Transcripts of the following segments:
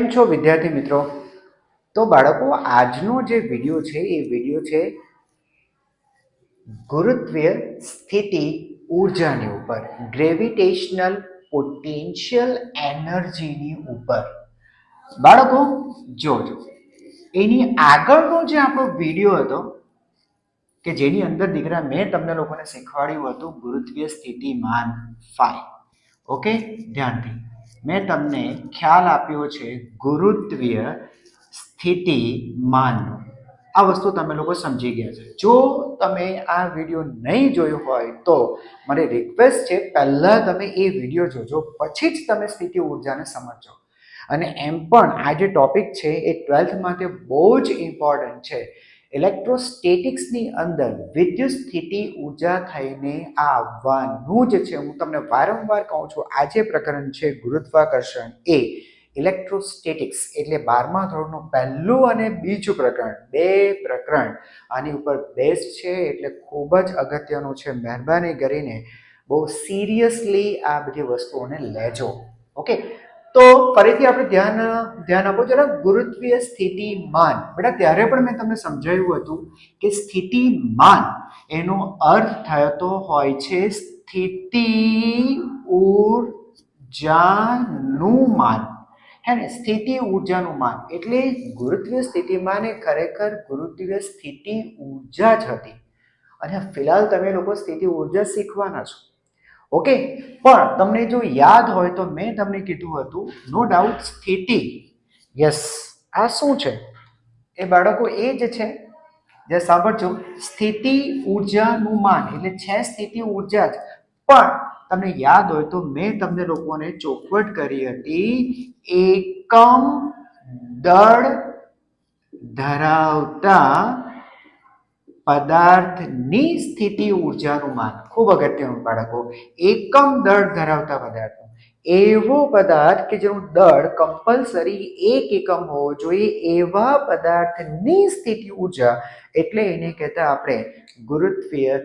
કેમ છો વિદ્યાર્થી મિત્રો? તો બાળકો, આજનો જે વિડીયો છે એ વિડીયો છે ગુરુત્વીય સ્થિતિ ઉર્જાની ઉપર, ગ્રેવિટેશનલ પોટેન્શિયલ એનર્જીની ઉપર. બાળકો જોજો, એની આગળનો જે આપણો વિડીયો હતો કે જેની અંદર દીકરા મેં તમને લોકોને શીખવાડ્યું હતું ગુરુત્વીય સ્થિતિમાન ફાઈ. ઓકે, ધ્યાનથી મેં તમને ખ્યાલ આપ્યો છે ગુરુત્વીય સ્થિતિમાનનો. આ વસ્તુ તમે લોકો સમજી ગયા છે. જો તમે આ વિડીયો નહીં જોયો હોય તો મારી રિક્વેસ્ટ છે, પહેલાં તમે એ વિડીયો જોજો, પછી જ તમે સ્થિતિ ઉર્જાને સમજજો. અને એમ પણ આ જે ટોપિક છે એ 12th માટે બહુ જ ઇમ્પોર્ટન્ટ છે. ઇલેક્ટ્રોસ્ટેટિક્સની અંદર વિદ્યુત સ્થિતિ ઉર્જા થઈને આવવાનું જ છે. હું તમને વારંવાર કહું છું, આ જે પ્રકરણ છે ગુરુત્વાકર્ષણ એ ઇલેક્ટ્રોસ્ટેટિક્સ એટલે 12મા ધોરણનું પહેલું અને બીજું પ્રકરણ, બે પ્રકરણ આની ઉપર બેસ્ટ છે, એટલે ખૂબ જ અગત્યનું છે. મહેરબાની કરીને બહુ સિરિયસલી આ બધી વસ્તુઓને લેજો. ઓકે, તો ફરીથી આપણે ધ્યાન આપો જરા. ગુરુત્વીય સ્થિતિમાન, બેટા ત્યારે પણ મેં તમને સમજાવ્યું હતું કે સ્થિતિમાન એનો અર્થ થતો હોય છે સ્થિતિ ઉર્જાનું માન. હે ને, સ્થિતિ ઉર્જાનું માન. એટલે ગુરુત્વીય સ્થિતિમાન એ ખરેખર ગુરુત્વીય સ્થિતિ ઉર્જા જ હતી. અને ફિલહાલ તમે લોકો સ્થિતિ ઉર્જા શીખવાના છો. ઓકે, પણ તમને જો યાદ હોય તો મેં તમને કીધું હતું, નો ડાઉટ સ્થિતિ, યસ, આ શું છે એ બાળકો એ જ છે જે સાંભળજો, સ્થિતિ ઉર્જાનું માન એટલે છે સ્થિતિ ઉર્જા જ. પણ તમને યાદ હોય તો મેં તમને લોકોને ચોખવટ કરી હતી એકમ દળ ધરાવતા પદાર્થની સ્થિતિ ઉર્જાનું માન. ખૂબ અગત્યનું બાળકો, એકમ દળ ધરાવતા પદાર્થ, એવો પદાર્થ કે જેનું દળ કમ્પલસરી 1 એકમ હોવો જોઈએ, એવા પદાર્થની સ્થિતિ ઉર્જા, એટલે એને કહેતા આપણે ગુરુત્વીય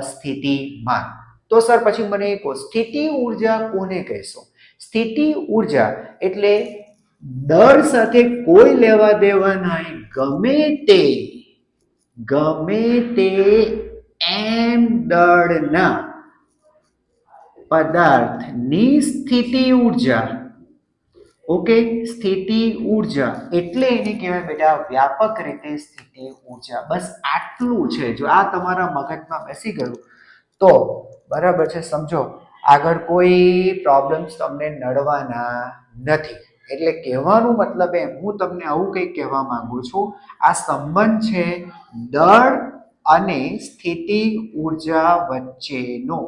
સ્થિતિમાન. તો સર પછી મને કહો, સ્થિતિ ઉર્જા કોને કહેશો? સ્થિતિ ઉર્જા એટલે દળ સાથે કોઈ લેવા દેવા નહીં, ગમે તે એમ દળના પદાર્થની સ્થિતિ ઉર્જા. ઓકે, સ્થિતિ ઉર્જા એટલે એને કહેવાય બેટા વ્યાપક રીતે સ્થિતિ ઉર્જા. બસ આટલું છે. જો આ તમારા મગજમાં બેસી ગયું તો બરાબર છે, સમજો. આગળ કોઈ પ્રોબ્લેમ્સ તમને નડવાના નથી. એટલે કહેવાનું મતલબ એમ, હું તમને આવું કંઈક કહેવા માંગુ છું, આ સંબંધ છે દળ અને સ્થિતિ ઉર્જા વચ્ચેનો.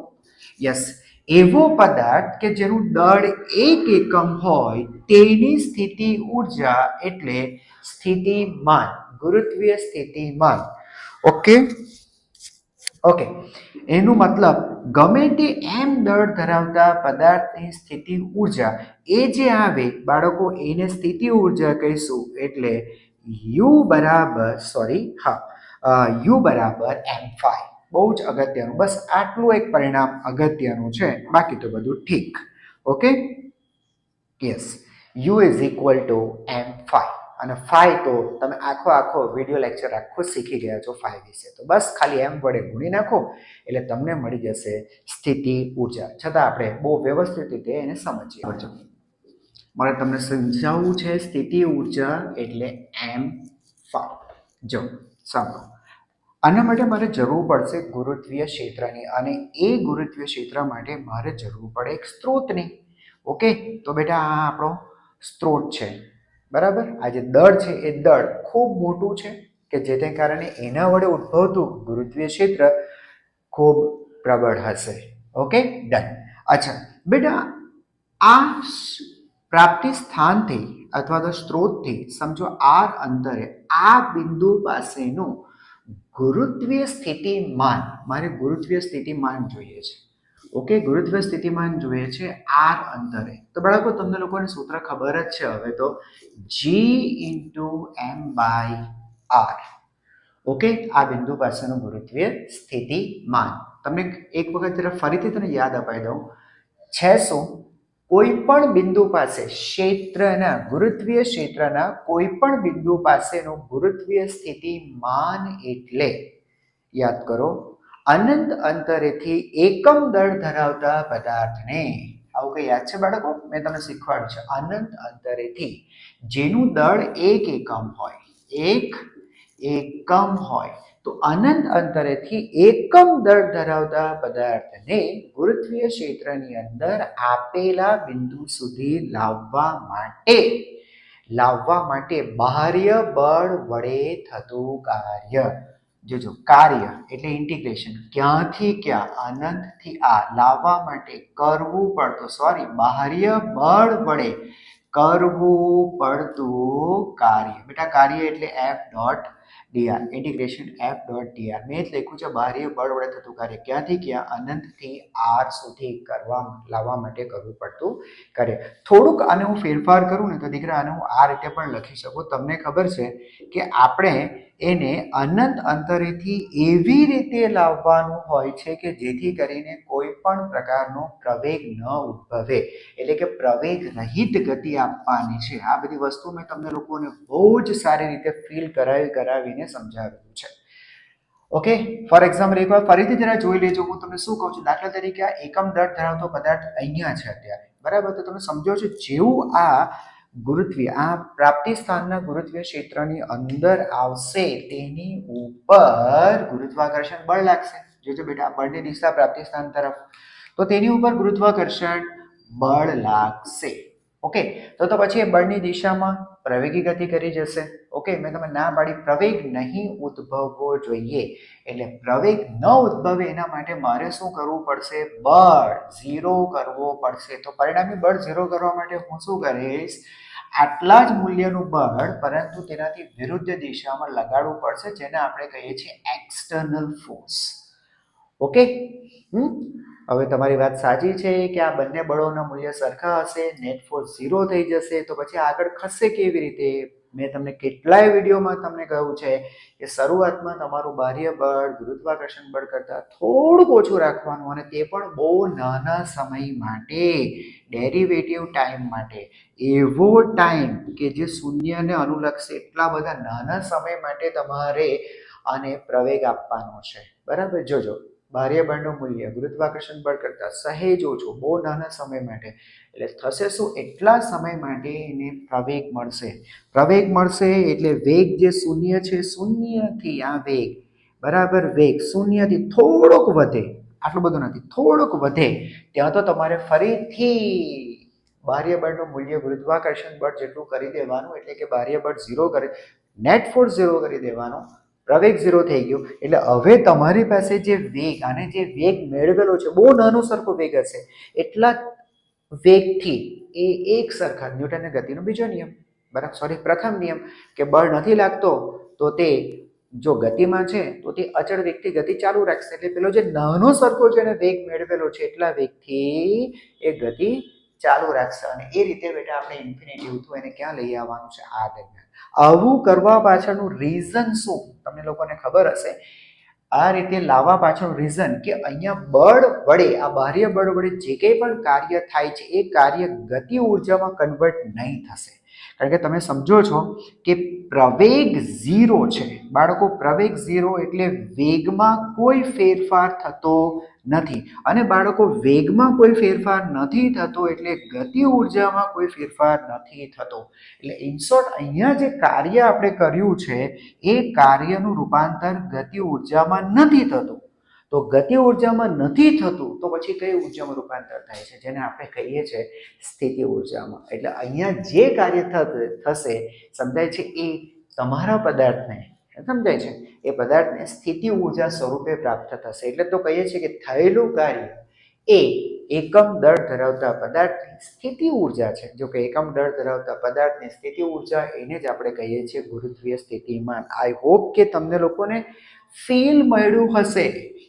યસ, એવો પદાર્થ કે જેનું દળ 1 એકમ હોય તેની સ્થિતિ ઉર્જા એટલે સ્થિતિમાન, ગુરુત્વીય સ્થિતિમાન. ઓકે, એનું મતલબ ગમે તે એમ દળ ધરાવતા પદાર્થની સ્થિતિ ઉર્જા એ જે આવે બાળકો, એને સ્થિતિ ઉર્જા કહીશું. એટલે યુ બરાબર m5. બહુ જ અગત્યનું. બસ આટલું એક પરિણામ અગત્યનું છે, બાકી તો બધું ઠીક. Okay, yes, u is equal to m5. અને ફાઈ તો તમે આખો વિડીયો લેક્ચર આખો શીખી ગયા છો ફાઈ વિશે. તો બસ ખાલી એમ વડે ગુણી નાખો એટલે તમને મળી જશે સ્થિતિ ઉર્જા. છતાં આપણે બહુ વ્યવસ્થિત રીતે એને સમજીએ. મારે તમને સમજાવવું છે સ્થિતિ ઉર્જા એટલે m5. જો સાંભળો, આના માટે મારે જરૂર પડશે ગુરુત્વીય ક્ષેત્રની, અને એ ગુરુત્વીય ક્ષેત્ર માટે મારે જરૂર પડે એક સ્ત્રોતની. ઓકે, તો બેટા આ આપણો સ્ત્રોત છે. બરાબર, આ જે દળ છે એ દળ ખૂબ મોટું છે કે જેને કારણે એના વડે ઉદ્ભવતું ગુરુત્વીય ક્ષેત્ર ખૂબ પ્રબળ હશે. Okay, done. અચ્છા બેટા, આ પ્રાપ્તિ સ્થાનથી અથવા તો સ્ત્રોતથી સમજો r અંતરે આ બિંદુ પાસેનું ગુરુત્વીય સ્થિતિમાન, મારે ગુરુત્વીય સ્થિતિમાન જોઈએ છે. ઓકે, ગુરુત્વીય સ્થિતિમાન જોઈએ છે r અંતરે. તો બાળકો તમને લોકોને સૂત્ર ખબર જ છે હવે તો, g × m/r. ઓકે, આ બિંદુ પાસેનું ગુરુત્વીય સ્થિતિમાન તમને એક વખત જરા ફરીથી તને યાદ અપાઈ દઉં છે શું? કોઈ પણ બિંદુ પાસે ક્ષેત્રના ગુરુત્વીય ક્ષેત્રના કોઈ પણ બિંદુ પાસેનું ગુરુત્વીય સ્થિતિમાન એટલે યાદ કરો અનંત અંતરેથી એકમ દળ ધરાવતા પદાર્થને આવું કઈ યાદ છે બાળકો મેં તમને શીખવાડ્યું છે અનંત અંતરેથી જેનું દળ એક એકમ હોય એક એકમ હોય તો અનંત અંતરેથી એકમ દળ ધરાવતા પદાર્થને ગુરુત્વીય ક્ષેત્રની અંદર આપેલા બિંદુ સુધી લાવવા માટે બાહ્ય બળ વડે થતું કાર્ય જોજો કાર્ય એટલે ઇન્ટિગ્રેશન ક્યાંથી ક્યાં અનંતથી આ લાવવા માટે કરવું પડતું બાહ્ય બળ વડે કરવું પડતું કાર્ય બેટા કાર્ય એટલે F.dr ઇન્ટિગ્રેશન F.dr મેં જ લખ્યું છે બાહ્ય બળ વડે થતું કાર્ય ક્યાંથી ક્યાં અનંતથી r સુધી લાવવા માટે કરવું પડતું કાર્ય થોડુંક આને હું ફેરફાર કરું ને તો દીકરા આને હું આ રીતે પણ લખી શકું તમને ખબર છે કે આપણે એને અનંત અંતરેથી એવી રીતે લાવવાનું હોય છે કે જેથી કરીને કોઈ પણ પ્રકારનો પ્રવેગ ન ઉદ્ભવે એટલે કે પ્રવેગ રહિત ગતિ આપવાની છે આ બધી વસ્તુ મેં તમને લોકોને બહુ જ સારી રીતે ફીલ કરાવીને સમજાવ્યું છે ઓકે ફોર એક્ઝામ્પલ એકવાર ફરીથી જરા જોઈ લેજો હું તમને શું કહું છું દાખલા તરીકે આ એકમ દળ ધરાવતો પદાર્થ અહીંયા છે અત્યારે બરાબર તો તમે સમજો છો જેવું આ ગુરુત્વીય આ પ્રાપ્તિ સ્થાનના ગુરુત્વીય ક્ષેત્રની અંદર આવશે તેની ઉપર ગુરુત્વાકર્ષણ બળ લાગશે જોજો બેટા બળની દિશા પ્રાપ્તિ સ્થાન તરફ તો તેની ઉપર ગુરુત્વાકર્ષણ બળ લાગશે ઓકે તો પછી એ બળની દિશામાં પ્રવેગી ગતિ કરી જશે ઓકે મેં તમે ના પાડી પ્રવેગ નહીં ઉદ્ભવવો જોઈએ એટલે પ્રવેગ ન ઉદ્ભવે એના માટે મારે શું કરવું પડશે બળ ઝીરો કરવો પડશે તો પરિણામી બળ ઝીરો કરવા માટે હું શું કરીશ આટલા જ મૂલ્યનું બળ પરંતુ તેનાથી વિરુદ્ધ દિશામાં લગાડવું પડશે જેને આપણે કહીએ છીએ એક્સટર્નલ ફોર્સ ઓકે હવે તમારી વાત સાચી છે કે આ બંને બળોના મૂલ્ય સરખા હશે નેટ ફોર્સ ઝીરો થઈ જશે તો પછી આગળ ખસશે કેવી રીતે મેં તમને કેટલાય વિડીયોમાં તમને કહ્યું છે કે શરૂઆતમાં તમારું બાહ્ય બળ ગુરુત્વાકર્ષણ બળ કરતાં થોડુંક ઓછું રાખવાનું અને તે પણ બહુ નાના સમય માટે ડેરિવેટિવ ટાઈમ માટે એવો ટાઈમ કે જે શૂન્યને અનુલક્ષે એટલા બધા નાના સમય માટે તમારે આને પ્રવેગ આપવાનો છે બરાબર જોજો બાહ્ય બળનું મૂલ્ય ગુરુત્વાકર્ષણ બળ કરતાં સહેજ ઓછું બહુ નાના સમય માટે એટલે થશે શું એટલા સમય માટે એને પ્રવેગ મળશે એટલે વેગ જે શૂન્ય છે શૂન્યથી આ વેગ બરાબર વેગ શૂન્યથી થોડોક વધે આટલું બધું નથી થોડુંક વધે ત્યાં તો તમારે ફરીથી બાહ્ય બળનું મૂલ્ય ગુરુત્વાકર્ષણ બળ જેટલું કરી દેવાનું એટલે કે બાહ્ય બળ ઝીરો કરી નેટ ફોર્સ ઝીરો કરી દેવાનો પ્રવેગ ઝીરો થઈ ગયો એટલે હવે તમારી પાસે જે વેગ અને જે વેગ મેળવેલો છે બહુ નાનો સરખો વેગ હશે એટલા વેગથી એ એક સરખા ન્યૂટનની ગતિનો બીજો નિયમ બરાબર પ્રથમ નિયમ કે બળ નથી લાગતો તો તે જો ગતિમાં છે તો તે અચળ વેગથી ગતિ ચાલુ રાખશે એટલે પેલો જે નાનો સરખો છે એને વેગ મેળવેલો છે એટલા વેગથી એ ગતિ ચાલુ રાખશે અને એ રીતે બેટા આપણે ઇન્ફિનિટી હતું એને ક્યાં લઈ આવવાનું છે આ દરમિયાન આવું કરવા પાછળનું રીઝન શું તમને લોકોને ખબર હશે આ રીતે લાવવા પાછળનું રીઝન કે અહીંયા બળ વડે આ બાહ્ય બળ વડે જે કંઈ પણ કાર્ય થાય છે એ કાર્ય ગતિ ઉર્જામાં કન્વર્ટ નહીં થશે કારણ કે તમે સમજો છો કે પ્રવેગ ઝીરો છે બાળકો પ્રવેગ ઝીરો એટલે વેગમાં કોઈ ફેરફાર થતો નથી અને બાળકો વેગમાં કોઈ ફેરફાર નથી થતો એટલે ગતિ ઉર્જામાં કોઈ ફેરફાર નથી થતો એટલે ઇન શોર્ટ અહીંયા જે કાર્ય આપણે કર્યું છે એ કાર્યનું રૂપાંતર ગતિ ઉર્જામાં નથી થતું તો ગતિ ઉર્જામાં નથી થતું તો પછી કઈ ઉર્જામાં રૂપાંતર થાય છે જેને આપણે કહીએ છીએ સ્થિતિ ઉર્જામાં એટલે અહીંયા જે કાર્ય થશે સમજાય છે એ તમારા પદાર્થને સમજાય છે એ પદાર્થને સ્થિતિ ઉર્જા સ્વરૂપે પ્રાપ્ત થશે એટલે તો કહીએ છીએ કે થયેલું કાર્ય એ એકમ દળ ધરાવતા પદાર્થની સ્થિતિ ઉર્જા છે જો કે એકમ દળ ધરાવતા પદાર્થની સ્થિતિ ઉર્જા એને જ આપણે કહીએ છીએ ગુરુત્વીય સ્થિતિમાન આઈ હોપ કે તમને લોકોને ફીલ મળ્યું હશે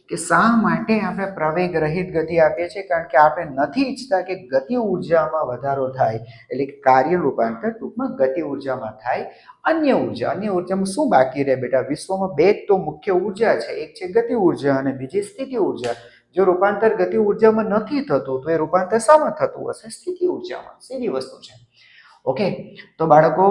કે શા માટે આપણે પ્રવેગ રહિત ગતિ આપીએ છીએ કારણ કે આપણે નથી ઈચ્છતા કે ગતિ ઉર્જામાં વધારો થાય એટલે કે કાર્ય રૂપાંતર ટૂંકમાં ગતિ ઉર્જામાં થાય અન્ય ઉર્જામાં શું બાકી રહે બેટા વિશ્વમાં બે તો મુખ્ય ઉર્જા છે એક છે ગતિ ઉર્જા અને બીજી સ્થિતિ ઉર્જા જો રૂપાંતર ગતિ ઉર્જામાં નથી થતું તો એ રૂપાંતર શામાં થતું હશે? સ્થિતિ ઉર્જામાં. સીધી વસ્તુ છે. ઓકે, તો બાળકો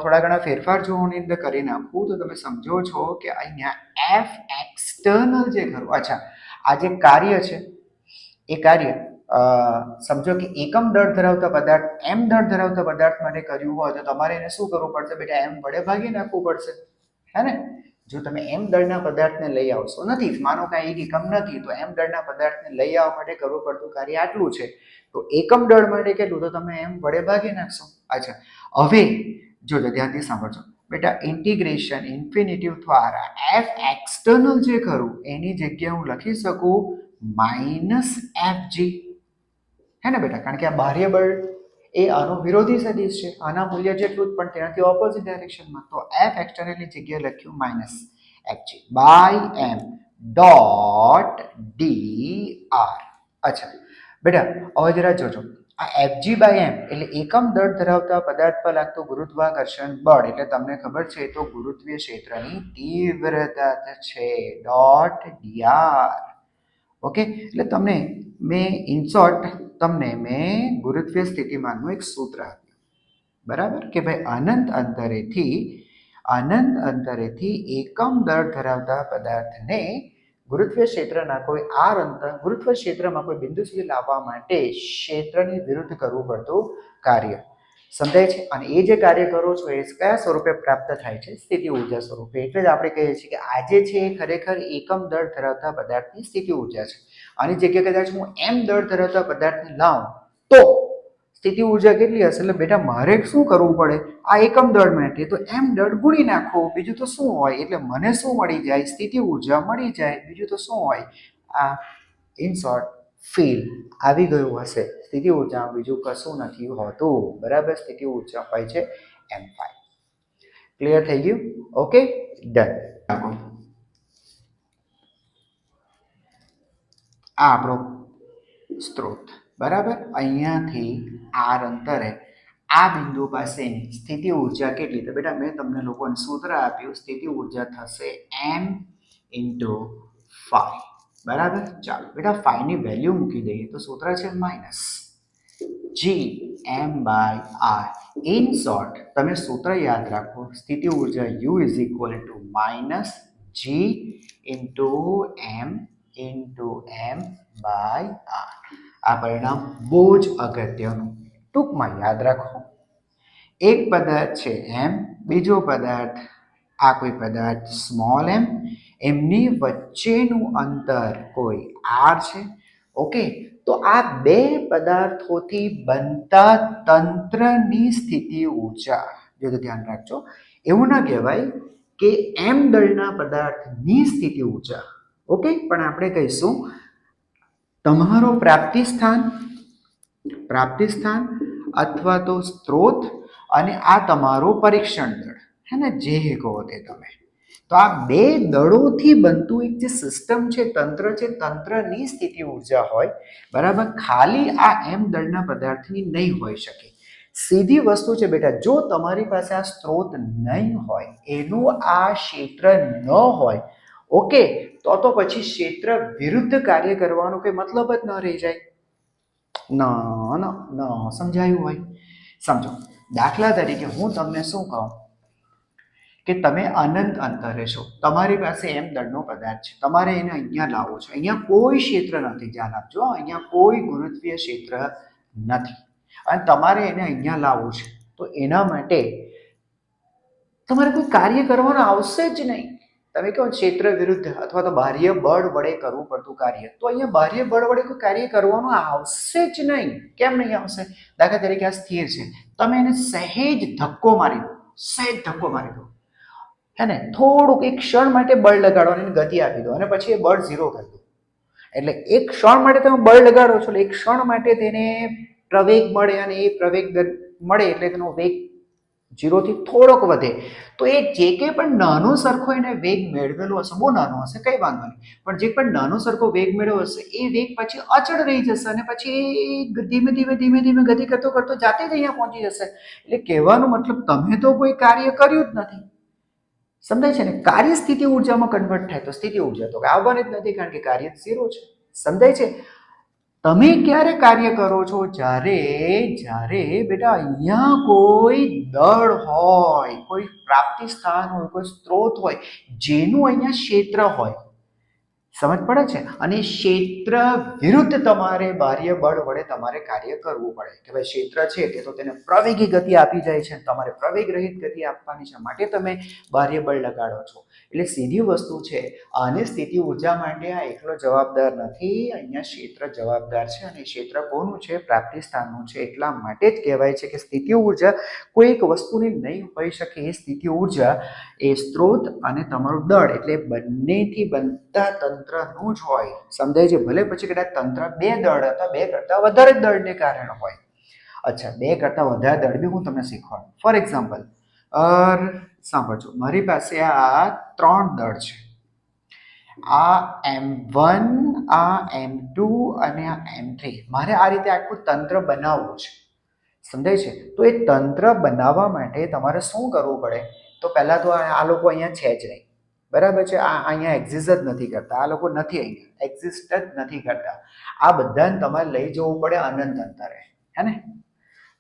થોડા ઘણા ફેરફાર જો હું અંદર કરી નાખું તો તમે સમજો છો કે અહીંયા એફ એક્સટર્નલ જે ખરું, અચ્છા આ જે કાર્ય છે એ કાર્ય સમજો કે એકમ દળ ધરાવતા પદાર્થ એમ દળ ધરાવતા પદાર્થ માટે કર્યું હોય તો તમારે એને શું કરવું પડશે બેટા? એમ વડે ભાગી નાખવું પડશે, હે ને? જો તમે એમ દળના પદાર્થને લઈ આવશો, નથી માનો કે એક એકમ નથી, તો એમ દળના પદાર્થને લઈ આવવા માટે કરવું પડતું કાર્ય આટલું છે, તો એકમ દળ માટે કેટલું? તો તમે એમ વડે ભાગી નાખશો. અચ્છા, હવે જો ધ્યાનથી સાંભળજો બેટા, ઇન્ટિગ્રેશન ઇન્ફિનિટિવ દ્વારા એફ એક્સટર્નલ જે ખરું એની જગ્યાએ હું લખી શકું માઇનસ એફ જી, હે ને બેટા? કારણ કે આ બાહ્ય બળ એ આનો વિરોધી સદિશ છે, આના મૂલ્ય જેટલું જ પણ તેનાથી ઓપોઝિટ ડાયરેક્શનમાં. તો એફ એક્સટર્નલની જગ્યાએ લખ્યું minus F G by M dot D R. અચ્છા બેટા, હવે જરા જોજો, આ એફજી બાય એમ એટલે એકમ દળ ધરાવતા પદાર્થ પર લાગતું ગુરુત્વાકર્ષણ બળ, એટલે તમને ખબર છે તો ગુરુત્વીય ક્ષેત્રની તીવ્રતા છે, ડોટ ડીઆર. ઓકે, એટલે તમને મેં ઇનશોર્ટ મેં ગુરુત્વીય સ્થિતિમાનનું એક સૂત્ર આપ્યું, બરાબર? કે ભાઈ અનંત અંતરેથી એકમ દળ ધરાવતા પદાર્થને ગુરુત્વીય ક્ષેત્રના કોઈ આર અંતર ગુરુત્વીય ક્ષેત્રમાં કોઈ બિંદુ સુધી લાવવા માટે ક્ષેત્રની વિરુદ્ધ કરવું પડતું કાર્ય. સમજાય છે? અને એ જે કાર્ય કરો છો એ કયા સ્વરૂપે પ્રાપ્ત થાય છે? સ્થિતિ ઉર્જા સ્વરૂપે. એટલે જ આપણે કહીએ છીએ કે આજે છે એ ખરેખર એકમ દળ ધરાવતા પદાર્થની સ્થિતિ ઉર્જા છે. આની જગ્યાએ કદાચ હું એમ દળ ધરાવતા પદાર્થને લાવું તો સ્થિતિ ઉર્જા કેટલી હશે? એટલે બેટા મારે શું કરવું પડે? આ એકમ દળ માટે તો એમ દળ ગુણી નાખો, બીજું તો શું હોય? એટલે મને શું મળી જાય? સ્થિતિ ઉર્જા મળી જાય, બીજું તો શું હોય? આ ઇન શોર્ટ ફીલ આવી ગયું હશે. સ્થિતિ ઉર્જા બીજું કશું નથી હોતું, બરાબર? સ્થિતિ ઉર્જા હોય છે m5. ક્લિયર થઈ ગયું? Okay, done. આ આપણો સ્ત્રોત, બરાબર? અહીંયાથી આર અંતરે આ બિંદુ પાસેની સ્થિતિ ઉર્જા કેટલી? તો બેટા મેં તમને લોકોને સૂત્ર આપ્યું, સ્થિતિ ઉર્જા થશે m × 5, બરાબર? ચાલો બેટા 5 ની વેલ્યુ મૂકી દઈએ તો સૂત્ર છે માઇનસ gm/r. ઇન શોર્ટ તમે સૂત્ર યાદ રાખો, સ્થિતિ ઉર્જા u = -g × m × m/r. આ પરિણામ બહુ જ અગત્યનું, ટૂંકમાં યાદ રાખો. એક પદાર્થ છે m, બીજો પદાર્થ આ કોઈ પદાર્થ સ્મોલ m, એમની વચ્ચેનું અંતર કોઈ r છે. ઓકે, તો આ બે પદાર્થોથી બનતા તંત્રની સ્થિતિ ઉર્જા, જો ધ્યાન રાખજો, એવું ના કહેવાય કે m દળના પદાર્થની સ્થિતિ ઉર્જા. ઓકે, પણ આપણે કહીશું તમારો પ્રાપ્તિ સ્થાન અથવા તો સ્ત્રોત અને આ તમારો પરીક્ષણ દળ, હે ને, જે કહો તે તમે. તો આ બે દળોથી બનતું એક જે સિસ્ટમ છે, તંત્ર છે, તંત્રની સ્થિતિ ઉર્જા હોય, બરાબર? ખાલી આ એમ દળના પદાર્થની નહીં હોઈ શકે. સીધી વસ્તુ છે બેટા, જો તમારી પાસે આ સ્ત્રોત નહીં હોય, એનું આ ક્ષેત્ર ન હોય, ઓકે, તો પછી ક્ષેત્ર વિરુદ્ધ કાર્ય કરવાનો કોઈ મતલબ જ ન રહી જાય. ના સમજાયું હોય? સમજો, દાખલા તરીકે હું તમને શું કહું કે તમે અનંત અંતરે છો, તમારી પાસે એમ દળનો પદાર્થ છે, તમારે એને અહીંયા લાવવો છે. અહીંયા કોઈ ક્ષેત્ર નથી, ધ્યાન આપજો, અહીંયા કોઈ ગુરુત્વીય ક્ષેત્ર નથી અને તમારે એને અહીંયા લાવવું છે. તો એના માટે તમારે કોઈ કાર્ય કરવાનું આવશે જ નહીં. તમે કહો ક્ષેત્ર વિરુદ્ધ અથવા તો બાહ્ય બળ વડે કરવું પડતું કાર્ય, તો અહીંયા બાહ્ય બળ વડે કોઈ કાર્ય કરવાનું આવશે જ નહીં. કેમ નહીં આવશે? દાખલા તરીકે આ સ્થિર છે, તમે એને સહેજ ધક્કો મારી દો, હે ને, થોડુંક એક ક્ષણ માટે બળ લગાડો અને ગતિ આપી દો અને પછી એ બળ 0 કરી દો. એટલે એક ક્ષણ માટે તમે બળ લગાડો છો, એટલે એક ક્ષણ માટે તેને પ્રવેગ મળે અને એ પ્રવેગ મળે એટલે તેનો વેગ 0 થી થોડોક વધે. તો એ જે કંઈ પણ નાનો સરખો એને વેગ મેળવેલો હશે, બહુ નાનો હશે, કંઈ વાંધો નહીં, પણ જે પણ નાનો સરખો વેગ મેળવ્યો હશે એ વેગ પછી અચળ રહી જશે અને પછી ધીમે ધીમે ગતિ કરતો જાતે જ અહીંયા પહોંચી જશે. એટલે કહેવાનો મતલબ તમે તો કોઈ કાર્ય કર્યું જ નથી. સમજાય છે ને? કાર્ય સ્થિતિ ઉર્જામાં કન્વર્ટ થાય તો સ્થિતિ ઉર્જા તો આવવાની જ નથી, કારણ કે કાર્ય 0 છે. સમજાય છે? તમે ક્યારે કાર્ય કરો છો? જ્યારે જ્યારે બેટા અહીંયા કોઈ દળ હોય, કોઈ પ્રાપ્તિ સ્થાન હોય, કોઈ સ્ત્રોત હોય જેનું અહીંયા ક્ષેત્ર હોય, સમજ પડે છે? અને ક્ષેત્ર વિરુદ્ધ તમારે બાહ્ય બળ વડે તમારે કાર્ય કરવું પડે કે ભાઈ ક્ષેત્ર છે તે તો તેને પ્રવેગી ગતિ આપી જાય છે, તમારે પ્રવેગ રહિત ગતિ આપવાની છે, માટે તમે બાહ્ય બળ લગાડો છો. એટલે સીધી વસ્તુ છે, આને સ્થિતિ ઉર્જા માટે આ એકલો જવાબદાર નથી, અહીંયા ક્ષેત્ર જવાબદાર છે. અને ક્ષેત્ર કોનું છે? પ્રાપ્તિ સ્થાનનું છે. એટલા માટે જ કહેવાય છે કે સ્થિતિ ઉર્જા કોઈ એક વસ્તુની નહીં હોઈ શકે. એ સ્થિતિ ઉર્જા એ સ્ત્રોત અને તમારું દળ એટલે બંનેથી બનતા તંત્રનું જ હોય. સમજાય છે? ભલે પછી કદાચ તંત્ર બે દળ હતા, બે કરતા વધારે દળને કારણે હોય. અચ્છા, બે કરતા વધારે દળ બી હું તમને શીખવાડું. ફોર એક્ઝામ્પલ, સાંભળજો, મારી પાસે આ 3 દળ છે. આ M1, આ M2 અને આ M3. મારે આ રીતે આખું તંત્ર બનાવવું છે. સમજાય છે? તો એ તંત્ર બનાવવા માટે તમારે શું કરવું પડે? તો પહેલા તો આ લોકો અહીંયા છે જ નહીં, બરાબર છે? આ અહીંયા એક્ઝિસ્ટ જ નથી કરતા, આ લોકો નથી અહીંયા એક્ઝિસ્ટ જ નથી કરતા. આ બધાને તમારે લઈ જવું પડે અનંત અંતરે, હે ને?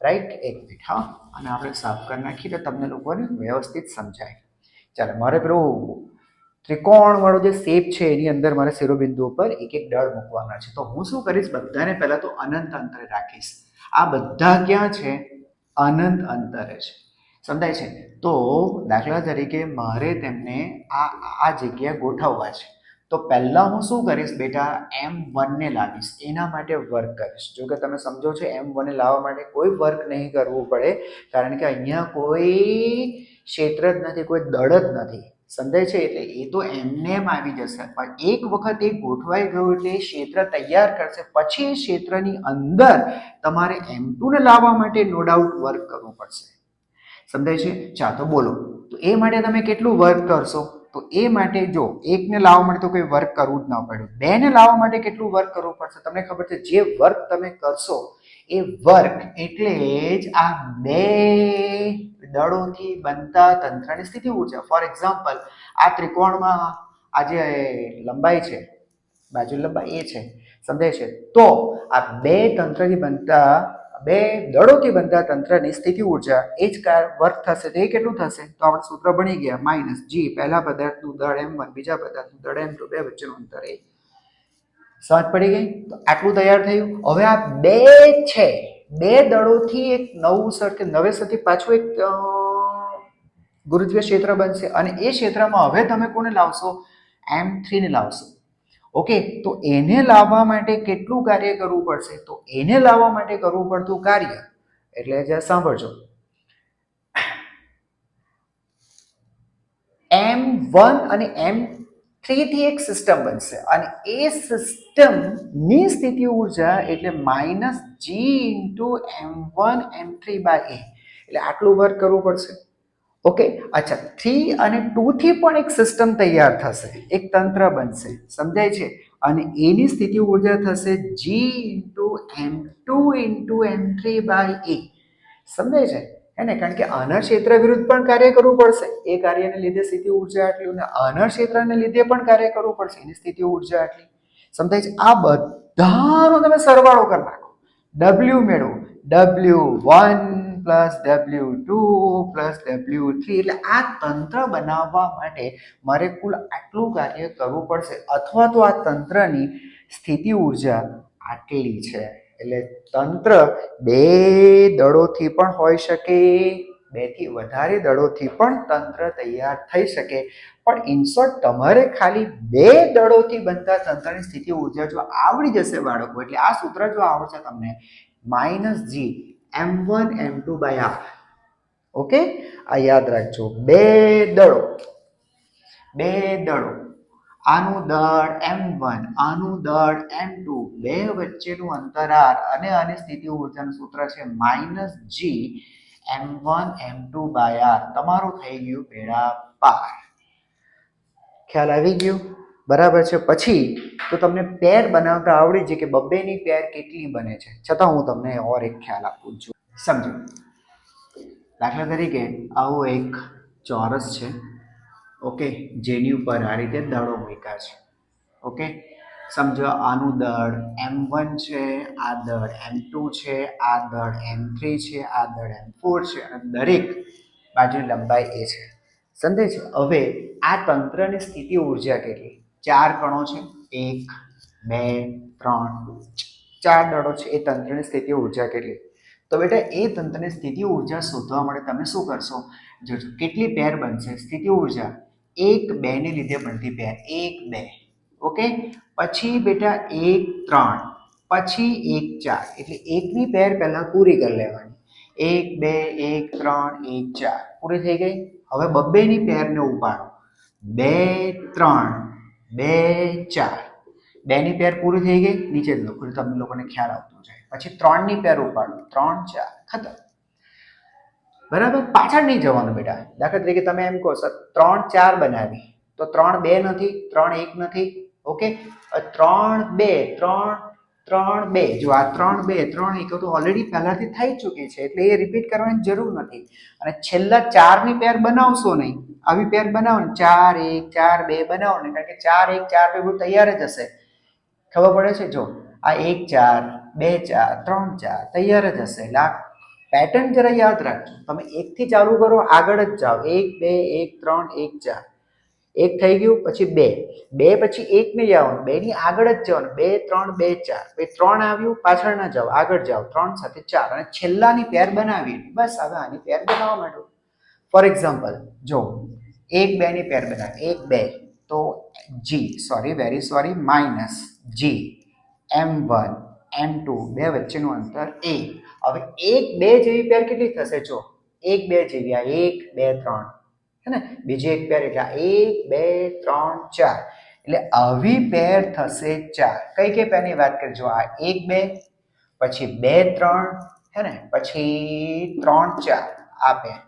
રાઈટ? એક મિનિટ, હા, અને આપણે સાફ કરી નાખીએ તો તમને લોકોને વ્યવસ્થિત સમજાય. ચાલો, મારે પેલું ત્રિકોણ વાળો જે શેપ છે એની અંદર મારે શિરોબિંદુ ઉપર એક એક દળ મૂકવાના છે. તો હું શું કરીશ? બધાને પહેલા તો અનંત અંતરે રાખીશ. આ બધા ક્યાં છે? અનંત અંતરે છે. સમજાય છે? તો દાખલા તરીકે મારે તેમને આ જગ્યાએ ગોઠવવા છે. તો પહેલા હું શું કરીશ બેટા? M1 ને લાવીશ, એના માટે વર્ક કરીશ. જો કે તમે સમજો છો M1 ને લાવવા માટે કોઈ વર્ક નહીં કરવું પડે, કારણ કે અહીંયા કોઈ ક્ષેત્ર જ નથી, કોઈ દળ જ નથી. સમજાય છે? એટલે એ તો એમને એમ આવી જશે. પણ એક વખત એ ગોઠવાઈ ગયું એટલે એ ક્ષેત્ર તૈયાર કરશે, પછી એ ક્ષેત્રની અંદર તમારે M2 ને લાવવા માટે નો ડાઉટ વર્ક કરવું પડશે. સમજાય છે? ચા તો બોલો, તો એ માટે તમે કેટલું વર્ક કરશો? તો એ માટે જો એકને લાવવા માટે તો કોઈ વર્ક કરવું જ ના પડ્યું, બે ને લાવવા માટે કેટલું વર્ક કરવું પડશે? તમને ખબર છે? જે વર્ક તમે કરશો એ વર્ક એટલે જ આ બે દળોથી બનતા તંત્રની સ્થિતિ ઉર્જા. ફોર એક્ઝામ્પલ, આ ત્રિકોણમાં આ જે લંબાઈ છે, બાજુ લંબાઈ એ છે. સમજાય છે? તો આ બે તંત્રથી બનતા, બે દળોથી બનતા તંત્રની સ્થિતિ ઉર્જા એ જ વર્ક થશે. તો એ કેટલું થશે? તો આપણે સૂત્ર ભણી ગયા, માઇનસ જી, પહેલા પદાર્થનું દળ M1, બીજા પદાર્થનું દળ M2, બે વચ્ચેનું અંતર એ. સમજ પડી ગઈ? તો આટલું તૈયાર થયું. હવે આ બે છે, બે દળોથી એક નવું સર્કલ, નવેસરથી પાછું એક ગુરુત્વીય ક્ષેત્ર બનશે. અને એ ક્ષેત્રમાં હવે તમે કોને લાવશો? M3 ને લાવશો. ઓકે, તો એને લાવવા માટે કેટલું કાર્ય કરવું પડશે? તો એને લાવવા માટે કરવું પડતું કાર્ય એટલે જે સાંભળજો, M1 અને M3 થી એક સિસ્ટમ બનશે, અને એ સિસ્ટમની સ્થિતિ ઉર્જા એટલે minus g into M1 M3 by a. એટલે આટલું વર્ક કરવું પડશે. ઓકે, અચ્છા, 3 અને 2 થી પણ એક સિસ્ટમ તૈયાર થશે, એક તંત્ર બનશે. સમજાય છે? અને એની સ્થિતિ ઉર્જા થશે g into M2 into M3 by a. સમજાય છે? હે ને? કારણ કે આના ક્ષેત્ર વિરુદ્ધ પણ કાર્ય કરવું પડશે, એ કાર્યને લીધે સ્થિતિ ઉર્જા આટલી, અને આના ક્ષેત્રને લીધે પણ કાર્ય કરવું પડશે, એની સ્થિતિ ઉર્જા આટલી. સમજાય છે? આ બધાનો તમે સરવાળો કરી નાખો, W મેળવો, W1 plus W2 plus W3. એટલે આ તંત્ર બનાવવા માટે મારે કુલ આટલું કાર્ય કરવું પડશે, અથવા તો આ તંત્રની સ્થિતિ ઉર્જા આટલી છે. એટલે તંત્ર બે દળોથી પણ હોઈ શકે, બેથી વધારે દળોથી પણ તંત્ર તૈયાર થઈ શકે. પણ ઇન શોર્ટ તમારે ખાલી બે દળોથી બનતા તંત્રની સ્થિતિ ઉર્જા જો આવડી જશે બાળકો, એટલે આ સૂત્ર જો આવડશે તમને, minus G M1 M2 by R. Okay, આ યાદ રાખજો. બે દળો, આનું દળ M1, આનું દળ M2, બે વચ્ચેનું અંતર R, અને આની સ્થિતિ ઉર્જાનું સૂત્ર છે minus G M1 M2 by R. તમારું થઈ ગયું બેડા પાર. ખ્યાલ આવી ગયો? બરાબર છે? પછી તો તમને પેર બનાવતા આવડી છે કે બબ્બેની પેર કેટલી બને છે. છતાં હું તમને ઓર એક ખ્યાલ આપું છું, સમજો. દાખલા તરીકે આવો એક ચોરસ છે, ઓકે, જેની ઉપર આ રીતે દળો મૂક્યા છે. ઓકે, સમજો આનું દળ m1 છે, આ દળ m2 છે, આ દળ m3 છે, આ દળ m4 છે અને દરેક બાજુની લંબાઈ એ છે. સમજે છે? હવે આ તંત્રની સ્થિતિ ઉર્જા કેટલી? 4 કણો છે, 1 2 3 4 દળો છે. એ તંત્રની સ્થિતિ ઉર્જા કેટલી? તો બેટા એ તંત્રની સ્થિતિ ઉર્જા શોધવા માટે તમે શું કરશો? જોજો કેટલી પેર બનશે સ્થિતિ ઉર્જા 1 2 ને લીધે બનતી પેર 1 2. ઓકે, પછી બેટા 1 3, પછી 1 4, એટલે એકની પેર પહેલા પૂરી કરી લેવાની. 1 2 1 3 1 4 પૂરી થઈ ગઈ. હવે બબ્બેની પેરને ઉપાડો 2 3 2 4, 2 ની પેર પૂરી થઈ ગઈ. નીચે જ લખો તમને લોકોને ખ્યાલ આવતો જાય. પછી 3 ની પેર ઉપાડો 3 4 ખતમ. બરાબર, પાછળ નહીં જવાનું બેટા. દાખલા તરીકે તમે એમ કહો સર 3 4 બનાવી તો 3 2 નથી, 3 1 નથી. ઓકે, 3 2 3 3 2, જો આ 3 2 3 1 તો ઓલરેડી પહેલાથી થઈ ચૂકી છે એટલે એ રિપીટ કરવાની જરૂર નથી. અને છેલ્લા 4 ની પેર બનાવશો નહીં. આવી પેર બનાવો ને 4 1 4 2 બનાવો ને, કારણ કે 4 1 4 2 તૈયાર જ હશે. ખબર પડે છે? જો આ 1 4 2 4 3 4 તૈયાર જ હશે. એટલે આ પેટર્ન જરા યાદ રાખજો. તમે 1 થી ચાલુ કરો, આગળ જ જાઓ. 1 2 1 3 1 4, 1 થઈ ગયું, પછી 2 2 પછી 1 ને જવાનું, 2 ની આગળ જ જવાનું. 2 3 2 4, પછી 3 આવ્યું, પાછળ ના જાઓ, આગળ જાઓ. 3 સાથે 4 અને છેલ્લાની પેર બનાવી. બસ હવે આની પેર બનાવવા માંડો. ફોર એક્ઝામ્પલ જો 1 2 ની પેર બનાવી 1 2 તો very sorry minus g m1 m2 બે વચ્ચેનું અંતર a. હવે 1 2 જેવી પેર કેટલી થશે? જો 1 2 જેવી આ 1 2 3 है ना, બીજી એક પેર એટલે 1 2 3 4, એટલે આવી પેર થશે 4. કઈ કઈ પેરની વાત કરજો? આ 1 2, પછી 2 3 है ને, પછી 3 4 આ પેર,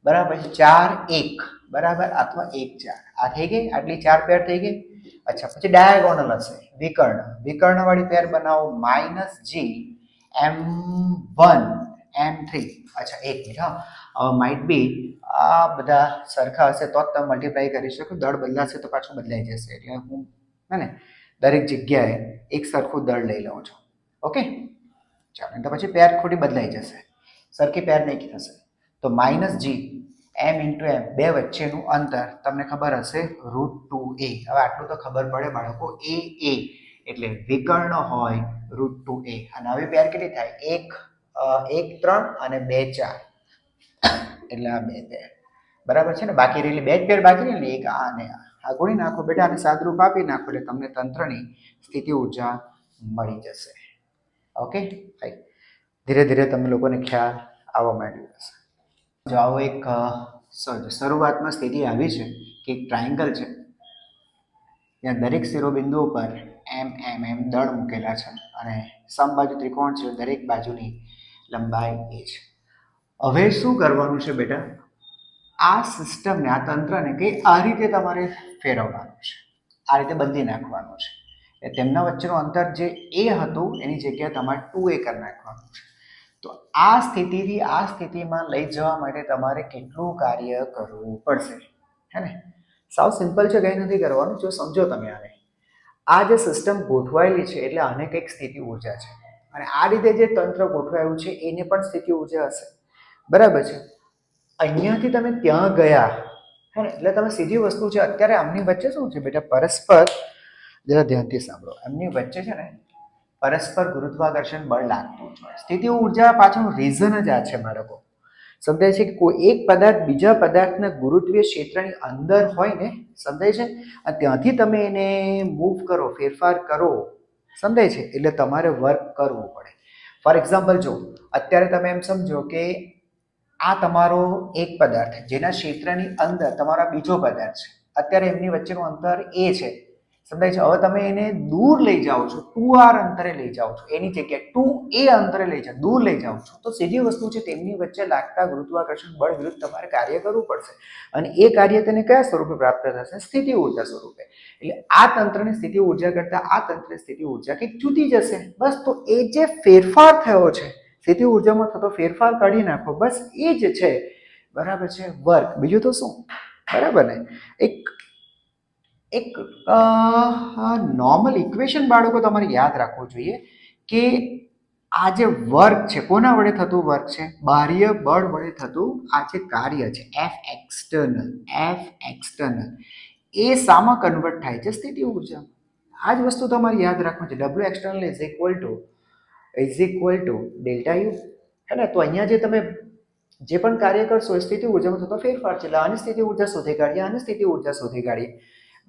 બરાબર. પછી 4 1 બરાબર, અથવા 1 4 આ થઈ ગઈ. આટલી 4 પેર થઈ ગઈ. અચ્છા, પછી ડાયાગોનલ હશે, વિકર્ણ વાળી પેર બનાવો -g m1 m3. અચ્છા એક મિનિટ, હા માઇટ બી આ બધા સરખા હશે તો જ તમે મલ્ટીપ્લાય કરી શકો. દળ બદલાશે તો પાછું બદલાઈ જશે. એટલે હું હે ને દરેક જગ્યાએ એક સરખું દળ લઈ લઉં છું. ઓકે, ચાલો. તો પછી પેર ખોટી બદલાઈ જશે, સરખી પેર નહીં થશે. તો -g m × m બે વચ્ચેનું અંતર તમને ખબર હશે √2a. હવે આટલું તો ખબર પડે બાળકો, a એટલે વિકર્ણ હોય √2a. અને આવી પેર કેટલી થાય? 1 3 અને 2 4, એટલે આ બે પેર બરાબર છે ને. બાકી રહેલી બે જ પેર બાકી ને, એક આ અને આ ગુણી નાખો બેટા, અને સાદરૂપ આપી નાખો એટલે તમને તંત્રની સ્થિતિ ઉર્જા મળી જશે. ઓકે, ધીરે ધીરે તમે લોકોને ખ્યાલ આવવા માંડ્યો હશે. જો આવો એક શરૂઆતમાં સ્થિતિ આવી છે કે એક ટ્રાયેંગલ છે, ત્યાં દરેક શિરોબિંદુઓ પર m દળ મૂકેલા છે અને સમબાજુ ત્રિકોણ છે, દરેક બાજુની લંબાઈ એ છે. હવે શું કરવાનું છે બેટા? આ સિસ્ટમને, આ તંત્રને કે આ રીતે તમારે ફેરવવાનું છે, આ રીતે બંધી નાખવાનું છે. એટલે તેમના વચ્ચેનું અંતર જે a હતું એની જગ્યાએ તમારે 2a કરી નાખવાનું છે. તો આ સ્થિતિથી આ સ્થિતિમાં લઈ જવા માટે તમારે કેટલું કાર્ય કરવું પડશે? હે ને, સાવ સિમ્પલ છે, કંઈ નથી કરવાનું. જો સમજો તમે આને, આ જે સિસ્ટમ ગોઠવાયેલી છે એટલે આને કંઈક સ્થિતિ ઉર્જા છે, અને આ રીતે જે તંત્ર ગોઠવાયું છે એને પણ સ્થિતિ ઉર્જા હશે. બરાબર છે. અહીંયાથી તમે ત્યાં ગયા હે ને, એટલે તમે સીધી વસ્તુ છે. અત્યારે આમની વચ્ચે શું છે બેટા? પરસ્પર, જરા ધ્યાનથી સાંભળો, એમની વચ્ચે છે ને પરસ્પર ગુરુત્વાકર્ષણ બળ લાગતું જ હોય. સ્થિતિ ઉર્જા પાછળનું રીઝન જ આ છે બાળકો. સમજાય છે કે કોઈ એક પદાર્થ બીજા પદાર્થના ગુરુત્વીય ક્ષેત્રની અંદર હોય ને, સમજાય છે, અને ત્યાંથી તમે એને મૂવ કરો, ફેરફાર કરો, સમજાય છે, એટલે તમારે વર્ક કરવું પડે. ફોર એક્ઝામ્પલ જો અત્યારે તમે એમ સમજો કે આ તમારો એક પદાર્થ જેના ક્ષેત્રની અંદર તમારો બીજો પદાર્થ છે, અત્યારે એમની વચ્ચેનું અંતર a છે, સમજાય છે. હવે તમે એને દૂર લઈ જાઓ છો, 2r અંતરે લઈ જાઓ છો, એની જગ્યાએ 2a અંતરે લઈ જાઓ, દૂર લઈ જાઓ છો, તો સીધી વસ્તુ છે તેમની વચ્ચે લાગતા ગુરુત્વાકર્ષણ બળ વિરુદ્ધ તમારે કાર્ય કરવું પડશે. અને એ કાર્ય તેને કયા સ્વરૂપે પ્રાપ્ત થશે? સ્થિતિ ઉર્જા સ્વરૂપે. એટલે આ તંત્રની સ્થિતિ ઉર્જા કરતાં આ તંત્રની સ્થિતિ ઉર્જા કંઈક જુદી જશે. બસ, તો એ જે ફેરફાર થયો છે, સ્થિતિ ઉર્જામાં થતો ફેરફાર કાઢી નાખો, બસ એ જ છે. બરાબર છે, વર્ક, બીજું તો શું? બરાબર ને. એક નોર્મલ ઇક્વેશન બાળકો તમારે યાદ રાખવું જોઈએ કે આ જે વર્ક છે કોના વડે થતું વર્ક છે બાહ્ય બળ વડે થતું આ જે કાર્ય છે એફ એક્સટર્નલ એ શામાં કન્વર્ટ થાય છે સ્થિતિ ઉર્જા આ જ વસ્તુ તમારે યાદ રાખવું છે W external is equal to delta you હે ને તો અહીંયા જે તમે જે પણ કાર્ય કરશો એ સ્થિતિ ઉર્જામાં થતો ફેરફાર છે એટલે આની સ્થિતિ ઉર્જા શોધી કાઢીએ આની સ્થિતિ ઉર્જા શોધી કાઢીએ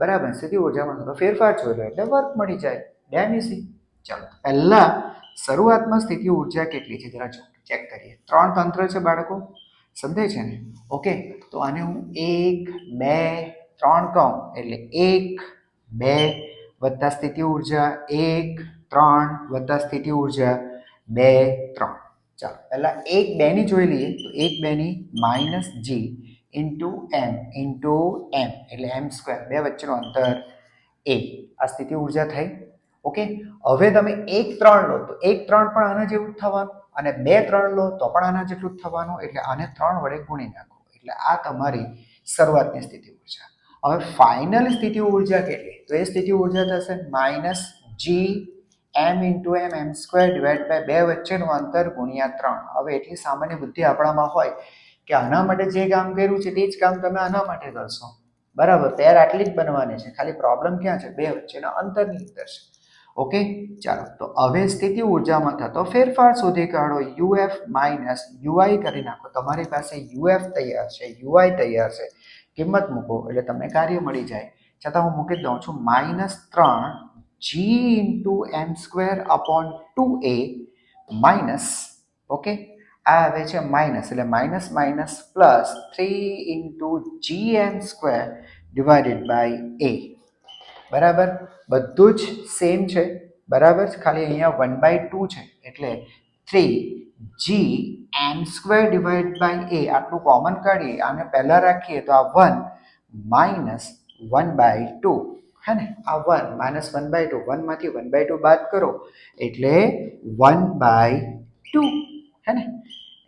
બરાબર સ્થિતિ ઉર્જામાં થતો ફેરફાર જોઈ લો એટલે વર્ક મળી જાય ડેમ ઇઝી ચાલો પહેલા શરૂઆતમાં સ્થિતિ ઉર્જા કેટલી છે જરા ચેક કરીએ 3 તંત્ર છે બાળકો સમજાય છે ને ઓકે તો આને હું 1 2 3 કહું એટલે 1 2 વત્તા સ્થિતિ ઉર્જા 1 3 વત્તા સ્થિતિ ઉર્જા 2 3 ચાલો પહેલા 1 2 ની જોઈ લઈએ તો 1 2 ની માઇનસ જી ઇન્ટુ એમ એટલે એમ સ્ક્વેર બે વચ્ચેનું અંતર એ આ સ્થિતિ ઉર્જા થઈ ઓકે હવે તમે 1 3 લો તો 1 3 પણ આના જેવું જ થવાનું અને 2 3 લો તો પણ આના જેટલું જ થવાનું એટલે આને 3 વડે ગુણી નાખો એટલે આ તમારી શરૂઆતની સ્થિતિ ઉર્જા હવે ફાઇનલ સ્થિતિ ઉર્જા કેટલી તો એ સ્થિતિ ઉર્જા થશે minus G M square divide by બે વચ્ચેનું અંતર ગુણ્યા 3 હવે એટલી સામાન્ય બુદ્ધિ આપણામાં હોય કે આના માટે જે કામ કર્યું છે તે જ કામ તમે આના માટે કરશો બરાબર પેર આટલી જ બનવાની છે ખાલી પ્રોબ્લેમ ક્યાં છે બે વચ્ચેના અંતરની અંદર છે ઓકે ચાલો તો હવે સ્થિતિ ઉર્જામાં થતો ફેરફાર શોધી કાઢો યુએફ માઇનસ યુઆઈ કરી નાખો તમારી પાસે યુએફ તૈયાર છે યુઆઈ તૈયાર છે કિંમત મૂકો એટલે તમને કાર્ય મળી જાય છતાં હું મૂકી દઉં છું -3 g into m square upon 2a minus okay આ આવે છે માઇનસ એટલે minus minus plus 3 into g M square divided by a બરાબર બધું જ સેમ છે બરાબર ખાલી અહીંયા 1/2 છે એટલે 3 જી એમ સ્ક્વેર ડિવાઇડ બાય એ આટલું કોમન કાઢીએ આને પહેલા રાખીએ તો આ 1 માઇનસ 1/2 હે ને આ 1 માઇનસ 1/2 1 માંથી 1/2 બાદ કરો એટલે 1/2 હે ને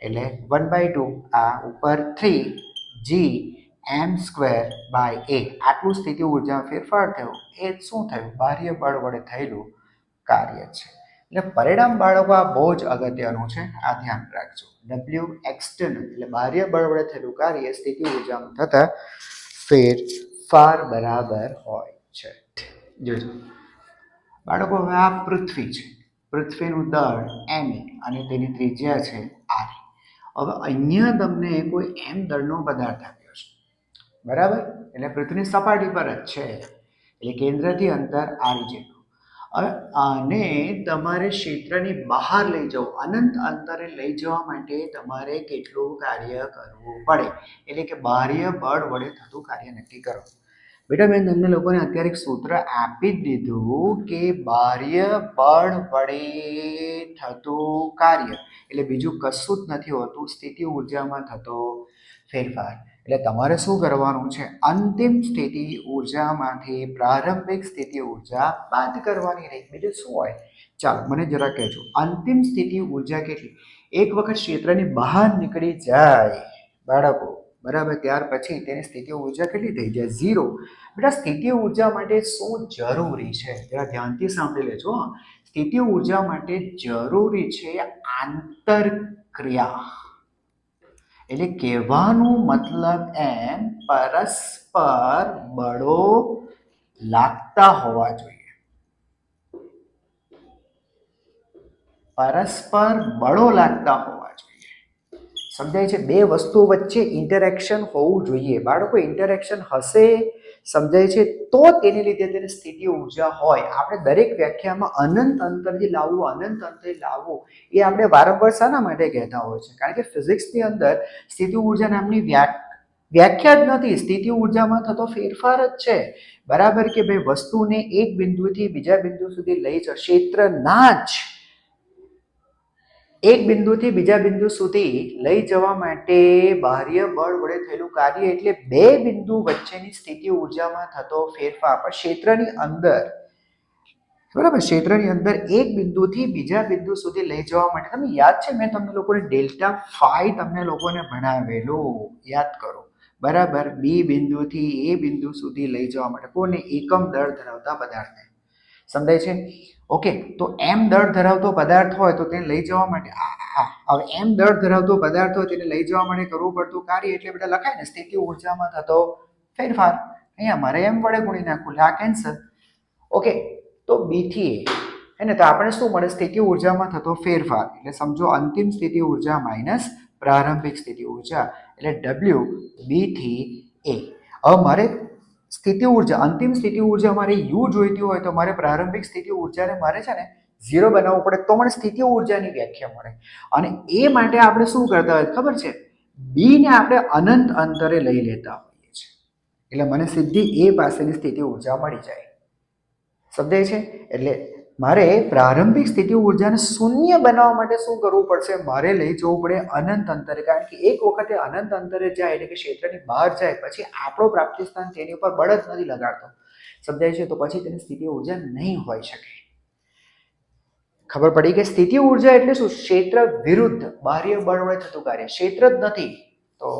એટલે 1/2 આ ઉપર 3 જી એમ સ્ક્વેર બાય એ આટલું સ્થિતિ ઉર્જા ફેરફાર થયો એ શું થયું બાહ્ય બળ વડે થયેલું કાર્ય છે એટલે પરિણામ બાળકો આ બહુ જ અગત્યનું છે આ ધ્યાન રાખજો ડબલ્યુ એક્સટર્નલ એટલે બાહ્ય બળ વડે થયેલું કાર્ય સ્થિતિ ઉર્જામાં થતા ફેરફાર બરાબર હોય છે જોજો બાળકો હવે આ પૃથ્વી છે પૃથ્વીનું દળ એમ અને તેની ત્રિજ્યા છે આર હવે અહીંયા તમને કોઈ એમ દળનો પદાર્થ આપ્યો છે બરાબર એટલે પૃથ્વીની સપાટી પર જ છે એટલે કેન્દ્રથી અંતર આર જેટલું હવે આને તમારે ક્ષેત્રની બહાર લઈ જવું અનંત અંતરે લઈ જવા માટે તમારે કેટલું કાર્ય કરવું પડે એટલે કે બાહ્ય બળ વડે થતું કાર્ય નક્કી કરો બેટા મેં તમને લોકોને અત્યારે એક સૂત્ર આપી જ દીધું કે બાહ્ય બળ વડે થતું કાર્ય એટલે બીજું કશું જ નથી હોતું સ્થિતિ ઉર્જામાં થતો ફેરફાર એટલે તમારે શું કરવાનું છે અંતિમ સ્થિતિ ઉર્જામાંથી પ્રારંભિક સ્થિતિ ઉર્જા બાદ કરવાની રહી બીજું શું હોય ચાલો મને જરા કહેજો અંતિમ સ્થિતિ ઉર્જા કેટલી એક વખત ક્ષેત્રની બહાર નીકળી જાય બાળકો બરાબર ત્યાર પછી તેની સ્થિતિ ઉર્જા કેટલી થઈ જાય 0 બેટા સ્થિતિ ઉર્જા માટે શું જરૂરી છે જરા ધ્યાનથી સાંભળી લેજો સ્થિતિ ઉર્જા માટે જરૂરી છે આંતરક્રિયા એટલે કહેવાનું મતલબ એમ પરસ્પર બળો લાગતા હોવા જોઈએ પરસ્પર બળો લાગતા હોવા જોઈએ સમજાય છે બે વસ્તુઓ વચ્ચે ઇન્ટરેક્શન હોવું જોઈએ બાળકો ઇન્ટરેક્શન હશે સમજાય છે તો તેને લીધે તેની સ્થિતિ ઉર્જા હોય આપણે દરેક વ્યાખ્યામાં અનંત અંતરથી લાવવું અનંત અંતરથી લાવવું એ આપણે વારંવાર શાના માટે કહેતા હોય છે કારણ કે ફિઝિક્સની અંદર સ્થિતિ ઉર્જા નામની વ્યાખ્યા જ નથી સ્થિતિ ઉર્જામાં થતો ફેરફાર જ છે બરાબર કે ભાઈ વસ્તુને એક બિંદુથી બીજા બિંદુ સુધી લઈ જશે ક્ષેત્રના જ એક બિંદુથી બીજા બિંદુ સુધી લઈ જવા માટે બાહ્ય બળ વડે થયેલું કાર્ય એટલે બે બિંદુ વચ્ચેની સ્થિતિ ઉર્જામાં થતો ફેરફાર પણ ક્ષેત્રની અંદર બરાબર ક્ષેત્રની અંદર એક બિંદુથી બીજા બિંદુ સુધી લઈ જવા માટે તમને યાદ છે મેં તમને લોકોને ડેલ્ટા ફાઈ તમને લોકોને ભણાવેલું યાદ કરો બરાબર બી બિંદુથી એ બિંદુ સુધી લઈ જવા માટે કોને એકમ દળ ધરાવતા પદાર્થને સમજાય છે ઓકે તો એમ દળ ધરાવતો પદાર્થ હોય તો તેને લઈ જવા માટે હવે એમ દળ ધરાવતો પદાર્થ હોય તેને લઈ જવા માટે કરવું પડતું કાર્ય એટલે બધા લખાય ને સ્થિતિ ઉર્જામાં થતો ફેરફાર અહીંયા મારે એમ વડે ગુણી નાખવું આ કેન્સલ ઓકે તો બી થી એ હે ને તો આપણે શું મળે સ્થિતિ ઉર્જામાં થતો ફેરફાર એટલે સમજો અંતિમ સ્થિતિ ઉર્જા માઇનસ પ્રારંભિક સ્થિતિ ઉર્જા એટલે ડબલ્યુ બી થી એ હવે મારે સ્થિતિ ઉર્જા અંતિમ સ્થિતિ ઉર્જા મારે યુ જોઈતી હોય તો મારે પ્રારંભિક સ્થિતિ ઉર્જાને મારે છે ને ઝીરો બનાવવું પડે તો મને સ્થિતિ ઉર્જાની વ્યાખ્યા મળે અને એ માટે આપણે શું કરતા હોય ખબર છે બી ને આપણે અનંત અંતરે લઈ લેતા હોઈએ છીએ એટલે મને સીધી એ પાસેની સ્થિતિ ઉર્જા મળી જાય સમજાય છે એટલે મારે પ્રારંભિક સ્થિતિ ઉર્જાને શૂન્ય બનાવવા માટે શું કરવું પડશે મારે લઈ જવું પડે અનંત અંતરે કારણ કે એક વખતે અનંત અંતરે જાય એટલે કે ક્ષેત્રની બહાર જાય પછી આપણો પ્રાપ્તિ સ્થાન તેની ઉપર બળ જ નથી લગાડતો સમજાય છે તો પછી તેની સ્થિતિ ઉર્જા નહીં હોઈ શકે ખબર પડી કે સ્થિતિ ઉર્જા એટલે શું ક્ષેત્ર વિરુદ્ધ બાહ્ય બળ વડે થતું કાર્ય ક્ષેત્ર જ નથી તો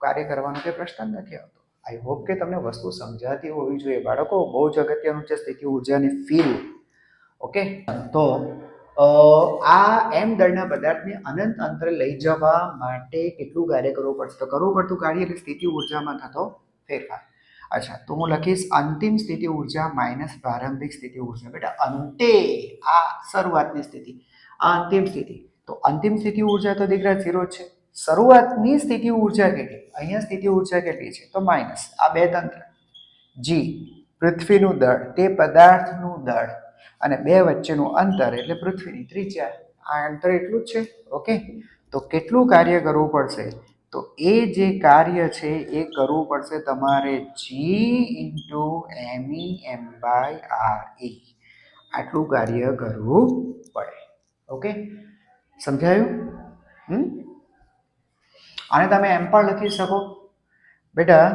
કાર્ય કરવાનો કોઈ પ્રશ્ન જ નથી આવતો આઈ હોપ કે તમને વસ્તુ સમજાતી હોવી જોઈએ બાળકો બહુ જ અગત્યનું છે સ્થિતિ ઉર્જાની ફીલ ઓકે તો આ એમ દળના પદાર્થને અનંત અંતરે લઈ જવા માટે કેટલું કાર્ય કરવું પડશે તો કરવું પડતું કાર્ય એટલે સ્થિતિ ઉર્જામાં થતો ફેરફાર અચ્છા તો હું લખીશ અંતિમ સ્થિતિ ઉર્જા માઇનસ પ્રારંભિક સ્થિતિ ઉર્જા બેટા અંતે આ શરૂઆતની સ્થિતિ આ અંતિમ સ્થિતિ તો અંતિમ સ્થિતિ ઉર્જા તો દીકરા 0 છે શરૂઆતની સ્થિતિ ઉર્જા કેટલી અહીંયા સ્થિતિ ઉર્જા કેટલી છે તો માઇનસ આ બે તંત્ર જી પૃથ્વીનું દળ તે પદાર્થનું દળ અને બે વચ્ચેનું અંતર એટલે પૃથ્વીની ત્રિજ્યા આ અંતર એટલું જ છે ઓકે તો કેટલું કાર્ય કરવું પડશે તો એ જે કાર્ય છે એ કરવું પડશે તમારે g into m e m by r e આટલું કાર્ય કરવું પડે ઓકે સમજાયું અને તમે એમ પણ લખી શકો બેટા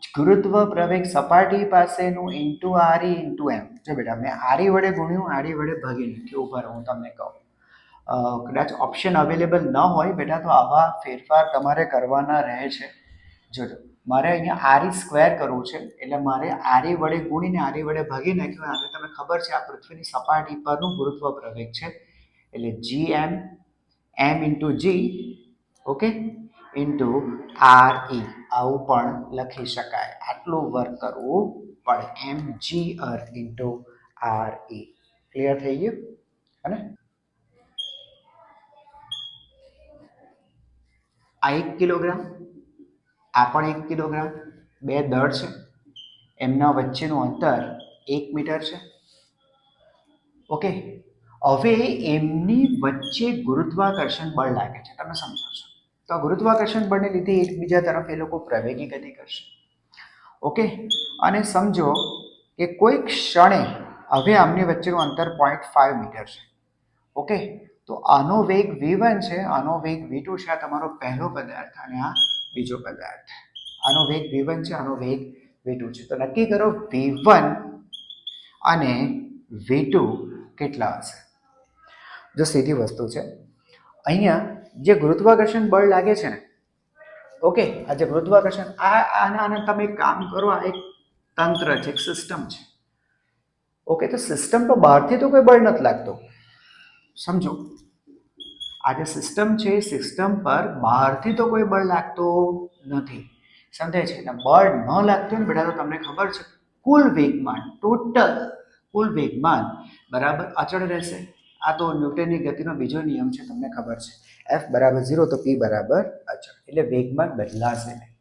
ગુરુત્વ પ્રવેગ સપાટી પાસેનું ઇન્ટુ આરઈ ઇન્ટુ એમ જો બેટા મેં આરઈ વડે ગુણ્યું આરઈ વડે ભાગી નાખ્યું ઉભા રહો હું તમને કહું કદાચ ઓપ્શન અવેલેબલ ન હોય બેટા તો આવા ફેરફાર તમારે કરવાના રહે છે જોજો મારે અહીંયા આરઈ સ્ક્વેર કરવું છે એટલે મારે આરઈ વડે ગુણીને આરઈ વડે ભાગી નાખ્યું અને તમને ખબર છે આ પૃથ્વીની સપાટી પરનું ગુરુત્વ પ્રવેગ છે એટલે g m into g okay into r e આવું પણ લખી શકાય આટલું વર્ક કરવું પડે m g r into r e clear થઈ ગયું અને આ 1 કિલોગ્રામ આ પણ 1 કિલોગ્રામ બે દળ છે એમના વચ્ચેનું અંતર 1 મીટર છે ઓકે હવે એમની વચ્ચે ગુરુત્વાકર્ષણ બળ લાગે છે તમે સમજો છો તો ગુરુત્વાકર્ષણ બળને લીધે એકબીજા તરફ એ લોકો પ્રવેગી ગતિ કરશે ઓકે અને સમજો કે કોઈ ક્ષણે હવે આમની વચ્ચેનું અંતર 0.5 મીટર છે ઓકે તો આનો વેગ v1 છે આનો વેગ v2 છે આ તમારો પહેલો પદાર્થ અને આ બીજો પદાર્થ આનો વેગ v1 છે આનો વેગ v2 છે તો નક્કી કરો v1 અને v2 કેટલા હશે જો સીધી વસ્તુ છે અહીંયા જે ગુરુત્વાકર્ષણ બળ લાગે છે ને ઓકે આ જે ગુરુત્વાકર્ષણ આને તમે એક કામ કરો આ એક તંત્ર છે એક સિસ્ટમ છે ઓકે તો સિસ્ટમ તો બહારથી તો કોઈ બળ નથી લાગતો સમજો આ જે સિસ્ટમ છે સિસ્ટમ પર બહારથી તો કોઈ બળ લાગતો નથી સમજાય છે એટલે બળ ન લાગતું ને બેટા તો તમને ખબર છે કુલ વેગમાન ટોટલ કુલ વેગમાન બરાબર અચળ રહેશે આ તો ન્યૂટનની ગતિનો બીજો નિયમ છે તમને ખબર છે F બરાબર 0 તો P બરાબર અચળ એટલે વેગમાન બદલાશે નહીં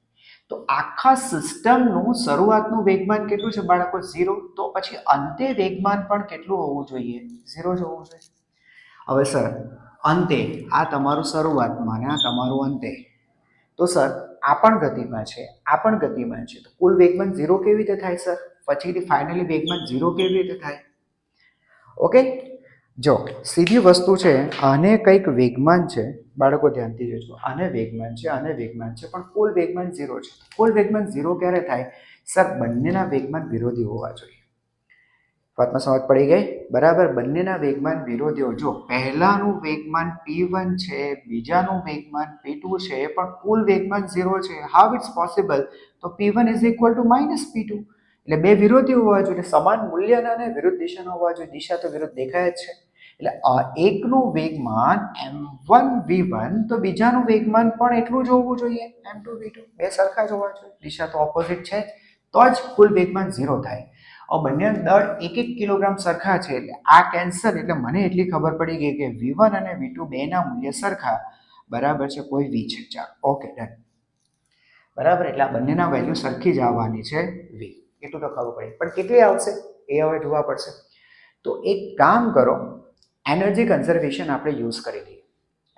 તો આખા સિસ્ટમનું શરૂઆતનું વેગમાન કેટલું છે બાળકો 0 તો પછી અંતે વેગમાન પણ કેટલું હોવું જોઈએ 0 જ હોવું જોઈએ હવે સર અંતે આ તમારું શરૂઆતમાં અને આ તમારું અંતે તો સર આ પણ ગતિમાં છે આ પણ ગતિમાં છે તો કુલ વેગમાન 0 કેવી રીતે થાય સર પછીથી ફાઇનલી વેગમાન 0 કેવી રીતે થાય ઓકે જો સીધી વસ્તુ છે આને કંઈક વેગમાન છે બાળકો ધ્યાનથી જોજો આને વેગમાન છે પણ કુલ વેગમાન 0 છે કુલ વેગમાન 0 ક્યારે થાય સર બંનેના વેગમાન વિરોધી હોવા જોઈએ વાતમાં સમજ પડી ગઈ? બરાબર. બંનેના વેગમાન વિરોધીઓ. જો પહેલાનું વેગમાન p1 છે, બીજાનું વેગમાન p2 છે, પણ કુલ વેગમાન 0 છે. How it's possible? તો p1 is equal to minus p2. એટલે બે વિરોધી હોવા જોઈએ, સમાન મૂલ્યના અને વિરુદ્ધ દિશાના હોવા જોઈએ. દિશા તો વિરુદ્ધ દેખાય જ છે. એટલે એકનું વેગમાન m1 v1 તો બીજાનું વેગમાન પણ એટલું જ હોવું જોઈએ, m2 v2. બે સરખા જ હોવા જોઈએ, દિશા તો ઓપોઝિટ છે, તો જ કુલ વેગમાન 0 થાય. બંને દળ 1-1 કિલોગ્રામ સરખા છે, એટલે આ કેન્સલ. એટલે મને એટલી ખબર પડી ગઈ કે v1 અને v2 બેના મૂલ્ય સરખા. બરાબર છે, કોઈ v છે. ચાલો, ઓકે, ડન. બરાબર. એટલે આ બંનેના વેલ્યુ સરખી જ આવવાની છે, v. એટલું તો ખબર પડી, પણ કેટલી આવશે એ હવે જોવા પડશે. તો એક કામ કરો, એનર્જી કન્ઝર્વેશન આપણે યુઝ કરી લઈએ.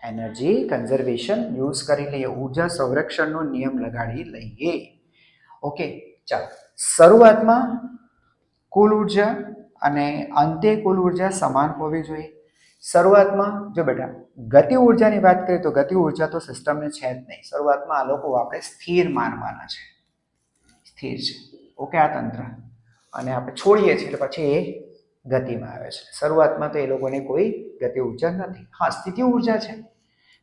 એનર્જી કન્ઝર્વેશન યુઝ કરી લઈએ, ઉર્જા સંરક્ષણનો નિયમ લગાડી લઈએ. ઓકે, ચાલો. શરૂઆતમાં કુલ ઉર્જા અને અંતે કુલ ઉર્જા સમાન હોવી જોઈએ. શરૂઆતમાં જો બેટા ગતિ ઉર્જાની વાત કરીએ તો ગતિ ઉર્જા તો સિસ્ટમને છે જ નહીં. શરૂઆતમાં આ લોકો આપણે સ્થિર માનવાના છે, સ્થિર છે. ઓકે, આ તંત્ર, અને આપણે છોડીએ છીએ એટલે પછી એ ગતિમાં આવે છે. શરૂઆતમાં તો એ લોકોને કોઈ ગતિ ઉર્જા નથી. હા, સ્થિતિ ઉર્જા છે.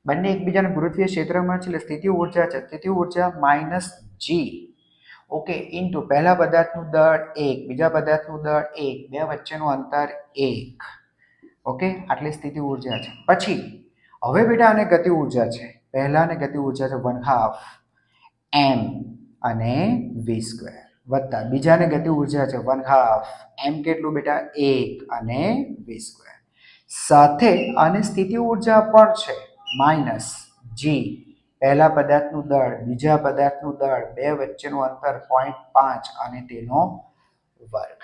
બંને એકબીજાના ગુરુત્વીય ક્ષેત્રમાં છે, એટલે સ્થિતિ ઉર્જા છે. સ્થિતિ ઉર્જા માઇનસ જી. ઓકે, ઇન્ટુ પહેલા પદાર્થનું દળ 1, બીજા પદાર્થનું દળ 1, બે વચ્ચેનું અંતર 1. ઓકે, આટલી સ્થિતિ ઉર્જા છે. પછી હવે બેટા આને ગતિ ઉર્જા છે. પહેલાને ગતિ ઉર્જા છે 1/2 m અને v², વત્તા બીજાને ગતિ ઉર્જા છે 1/2 m કેટલું બેટા 1 અને v², સાથે આને સ્થિતિ ઉર્જા પણ છે માઇનસ જી. પહેલા પદાર્થનું દળ, બીજા પદાર્થનું દળ, બે વચ્ચેનું અંતર 0.5 અને તેનો વર્ગ.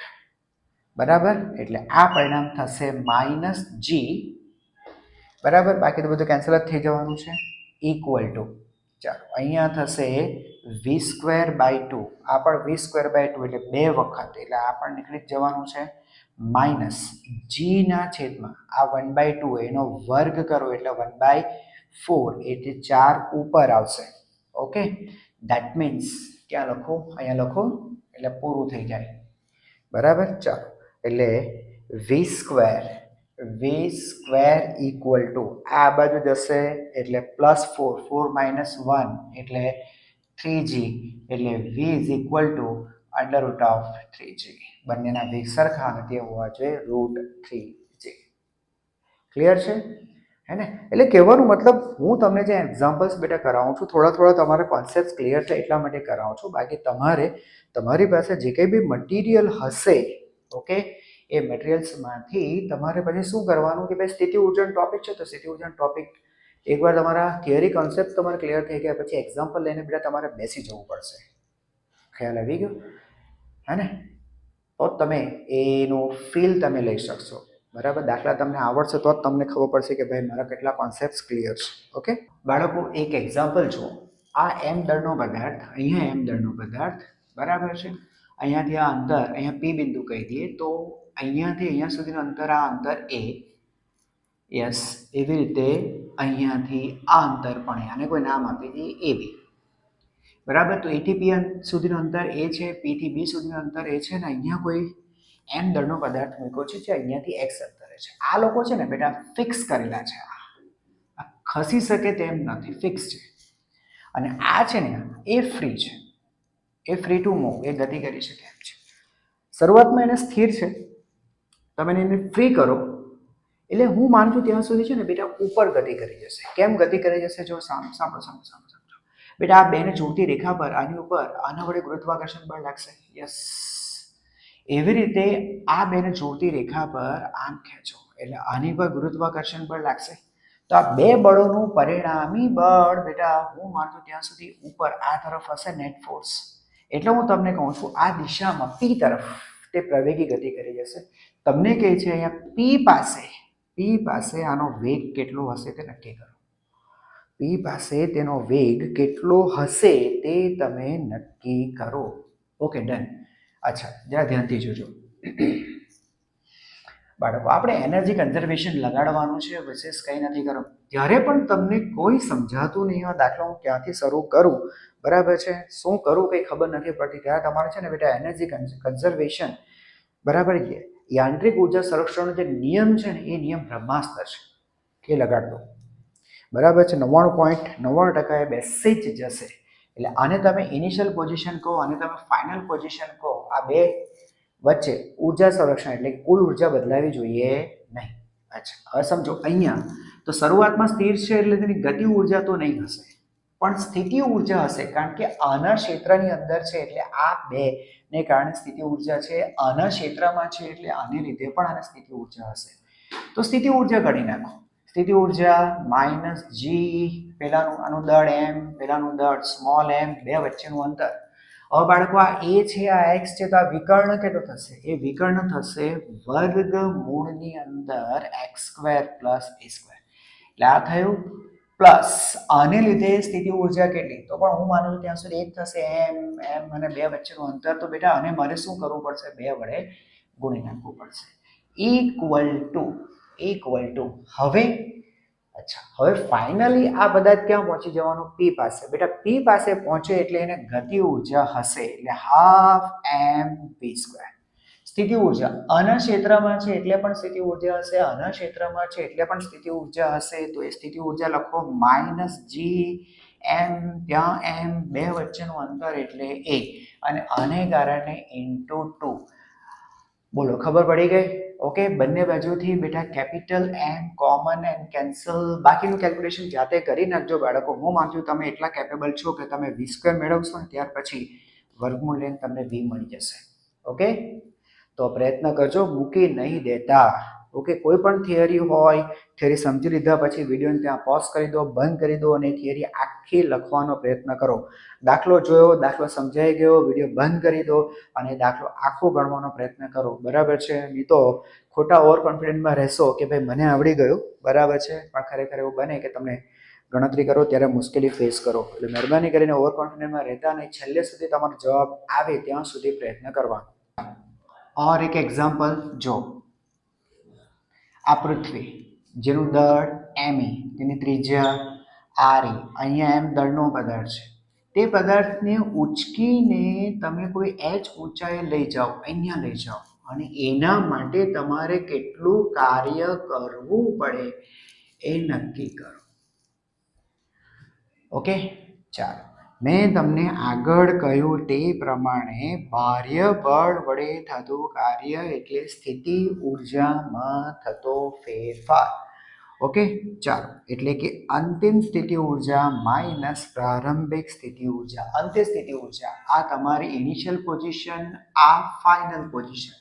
બરાબર. એટલે આ પરિણામ થશે માઇનસ જી. બરાબર. બાકી તો બધું કેન્સલ જ થઈ જવાનું છે. ઇક્વલ ટુ, ચાલો, અહીંયા થશે v²/2. આ પણ v²/2 એટલે 2 વખત, એટલે આ પણ નીકળી જ જવાનું છે. માઇનસ જી ના છેદમાં આ 1/2 એનો વર્ગ કરો એટલે 1/4, એટલે 4 ઉપર આવશે. ઓકે, ધેટ મીન્સ ક્યાં લખો? અહીંયા લખો, એટલે પૂરું થઈ જાય. બરાબર. ચાલો, એટલે v² ઇક્વલ ટુ આ બાજુ જશે એટલે +4, 4 - 1 એટલે 3g, એટલે v is equal to √3g. બંનેના વેગ સરખા અને તે હોવા જોઈએ √3g. ક્લિયર છે? હે ને? એટલે કહેવાનો મતલબ હું તમને જે એક્ઝામ્પલ્સ બેટા કરાવું છું, થોડા તમારા કોન્સેપ્ટ ક્લિયર છે એટલા માટે કરાવું છું. બાકી તમારી પાસે જે કંઈ બી મટીરિયલ હશે, ઓકે, એ મટીરિયલ્સમાંથી તમારે પછી શું કરવાનું કે ભાઈ સ્થિતિ ઉર્જાનો ટોપિક છે તો સ્થિતિ ઉર્જાનો ટોપિક એકવાર તમારા થિયરી કોન્સેપ્ટ તમારે ક્લિયર થઈ ગયા પછી એક્ઝામ્પલ લઈને બેટા તમારે બેસી જવું પડશે. ખ્યાલ આવી ગયો? હે ને? તો તમે એનું ફીલ તમે લઈ શકશો. બરાબર. દાખલા તમને આવડશે તો જ તમને ખબર પડશે કે ભાઈ મારા કેટલા કોન્સેપ્ટ ક્લિયર છે. ઓકે બાળકો, એક એક્ઝામ્પલ જુઓ. આ m દળનો પદાર્થ, અહીંયા m દળનો પદાર્થ, બરાબર છે. અહીંયાથી આ અંતર, અહીંયા p બિંદુ કહી દઈએ તો અહીંયાથી અહીંયા સુધીનું અંતર, આ અંતર a. યસ, એવી રીતે અહીંયાથી આ અંતર પણ આને કોઈ નામ આપી દઈએ ab. બરાબર. તો a થી p સુધીનું અંતર a છે, p થી b સુધીનું અંતર a છે, અને અહીંયા કોઈ m દળનો પદાર્થ મૂક્યો છે જે અહીંયાથી x અંતરે છે. આ લોકો છે ને બેટા ફિક્સ કરેલા છે, આ ખસી શકે તેમ નથી, ફિક્સ છે. અને આ છે ને એ ફ્રી છે, એ ફ્રી ટુ મૂવ, એ ગતિ કરી શકે એમ છે. શરૂઆતમાં એને સ્થિર છે, તમે એને ફ્રી કરો એટલે હું માનું છું ત્યાં સુધી છે ને બેટા ઉપર ગતિ કરી જશે. કેમ ગતિ કરી જશે? જો સાંભળો. બેટા આ બેને જોડતી રેખા પર આની ઉપર આના વડે ગુરુત્વાકર્ષણ બળ લાગશે. યસ, એવી રીતે આ બેને જોડતી રેખા પર આમ ખેંચો એટલે આની પર ગુરુત્વાકર્ષણ બળ લાગશે. તો આ બે બળોનું પરિણામી બળ બેટા હું માનું ત્યાં સુધી ઉપર આ તરફ હશે, નેટ ફોર્સ. એટલે હું તમને કહું છું આ દિશામાં p તરફ તે પ્રવેગી ગતિ કરી જશે. તમને કહે છે અહીંયા p પાસે આનો વેગ કેટલો હશે તે નક્કી કરો. p પાસે તેનો વેગ કેટલો હશે તે તમે નક્કી કરો. Okay, done. અચ્છા, જરા ધ્યાનથી જોજો બાળકો. આપણે એનર્જી કન્ઝર્વેશન લગાડવાનું છે, વિશેષ કંઈ નથી કરો. જ્યારે પણ તમને કોઈ સમજાતું નહીં હોય, દાખલા હું ક્યાંથી શરૂ કરું, બરાબર છે, શું કરું કંઈ ખબર નથી પડતી, ત્યારે તમારે છે ને બેટા એનર્જી કન્ઝર્વેશન, બરાબર, યાંત્રિક ઉર્જા સંરક્ષણનો જે નિયમ છે ને એ નિયમ બ્રહ્માસ્ત્ર છે, એ લગાડ દો. બરાબર છે. 99.99% એ બેસી જ જશે. એટલે આને તમે ઇનિશિયલ પોઝિશન કહો અને તમે ફાઇનલ પોઝિશન કહો, આ બે વચ્ચે ઉર્જા સંરક્ષણ એટલે કુલ ઉર્જા બદલાવી જોઈએ નહીં. અચ્છા, હવે સમજો અહીંયા તો શરૂઆતમાં સ્થિર છે એટલે તેની ગતિ ઉર્જા તો નહીં હશે, પણ સ્થિતિ ઉર્જા હશે, કારણ કે આના ક્ષેત્રની અંદર છે એટલે આ બે ને કારણે સ્થિતિ ઉર્જા છે, આના ક્ષેત્રમાં છે એટલે આને લીધે પણ આને સ્થિતિ ઉર્જા હશે. તો સ્થિતિ ઉર્જા ગણી નાખો. સ્થિતિ ઉર્જા માઇનસ જી, પેલાનું આનું દળ એમ, પેલાનું દળ સ્મોલ એમ, બે વચ્ચેનું અંતર. હવે બાળકો આ એ છે, આ એક્સ છે, તો આ વિકર્ણ કેટલો થશે? એ વિકર્ણ થશે વર્ગમૂળની અંદર એક્સ સ્ક્વેર પ્લસ એ સ્ક્વેર. એટલે આ થયું પ્લસ આને લીધે સ્થિતિ ઉર્જા કેટલી? તો પણ હું માનું છું ત્યાં સુધી એક થશે એમ એમ અને બે વચ્ચેનું અંતર. તો બેટા આને મારે શું કરવું પડશે? બે વડે ગુણી નાખવું પડશે. ઇક્વલ ટુ હવે અચ્છા, હવે ફાઇનલી આ બધા ક્યાં પહોંચી જવાનું? પી પાસે. બેટા પી પાસે પહોંચે એટલે એને ગતિ ઉર્જા હશે એટલે હાફ એમ વી સ્ક્વેર. સ્થિતિ ઉર્જા આના ક્ષેત્રમાં છે એટલે પણ સ્થિતિ ઉર્જા હશે, આના ક્ષેત્રમાં છે એટલે પણ સ્થિતિ ઉર્જા હશે. તો એ સ્થિતિ ઉર્જા લખો માઇનસ જી એમ, ત્યાં એમ, બે વચ્ચેનું અંતર એટલે એ, અને આને કારણે ઇન્ટુ 2. બોલો, ખબર પડી ગઈ? ઓકે, બંને બાજુથી બેટા capital M common and cancel. બાકીનું કેલ્ક્યુલેશન જાતે કરી નાખજો બાળકો. હું માનું છું તમે એટલા કેપેબલ છો કે તમે વી સ્ક્વેર મેળવશો ને ત્યાર પછી વર્ગમૂળ લઈને તમને વી મળી જશે. ઓકે, તો પ્રયત્ન કરજો, મૂકી નહીં દેતા. ઓકે, કોઈ પણ થિયરી હોય, થિયરી સમજી લીધા પછી વિડીયોને ત્યાં પોઝ કરી દો, બંધ કરી દો અને થિયરી આખી લખવાનો પ્રયત્ન કરો. દાખલો જોયો, દાખલો સમજાઈ ગયો, વિડીયો બંધ કરી દો અને દાખલો આખો ગણવાનો પ્રયત્ન કરો. બરાબર છે? નહીં તો ખોટા ઓવર કોન્ફિડન્સમાં રહેશો કે ભાઈ મને આવડી ગયું. બરાબર છે? પણ ખરેખર એવું બને કે તમને ગણતરી કરો ત્યારે મુશ્કેલી ફેસ કરો. એટલે મહેરબાની કરીને ઓવર કોન્ફિડન્સમાં રહેતા નહીં, છેલ્લે સુધી તમારો જવાબ આવે ત્યાં સુધી પ્રયત્ન કરવાનો. और एक एग्जाम्पल जो आ पृथ्वी જેનું દળ એમી, તેની ત્રિજ્યા આરી, અહીંયા એમ દળનો પદાર્થ છે. તે પદાર્થને ઉચકીને તમે કોઈ એચ ઊંચાઈએ લઈ જાઓ, અહીંયા લઈ જાઓ, અને એના માટે તમારે કેટલું કાર્ય કરવું પડે એ નક્કી કરો. ઓકે, ચાલો. મેં તમને આગળ કહ્યું તે પ્રમાણે બાહ્ય બળ વડે થતું કાર્ય એટલે સ્થિતિ ઉર્જામાં થતો ફેરફાર. ઓકે, ચાલો. એટલે કે અંતિમ સ્થિતિ ઉર્જા માઇનસ પ્રારંભિક સ્થિતિ ઉર્જા. અંતિમ સ્થિતિ ઉર્જા આ તમારી ઇનિશિયલ પોઝિશન, આ ફાઇનલ પોઝિશન.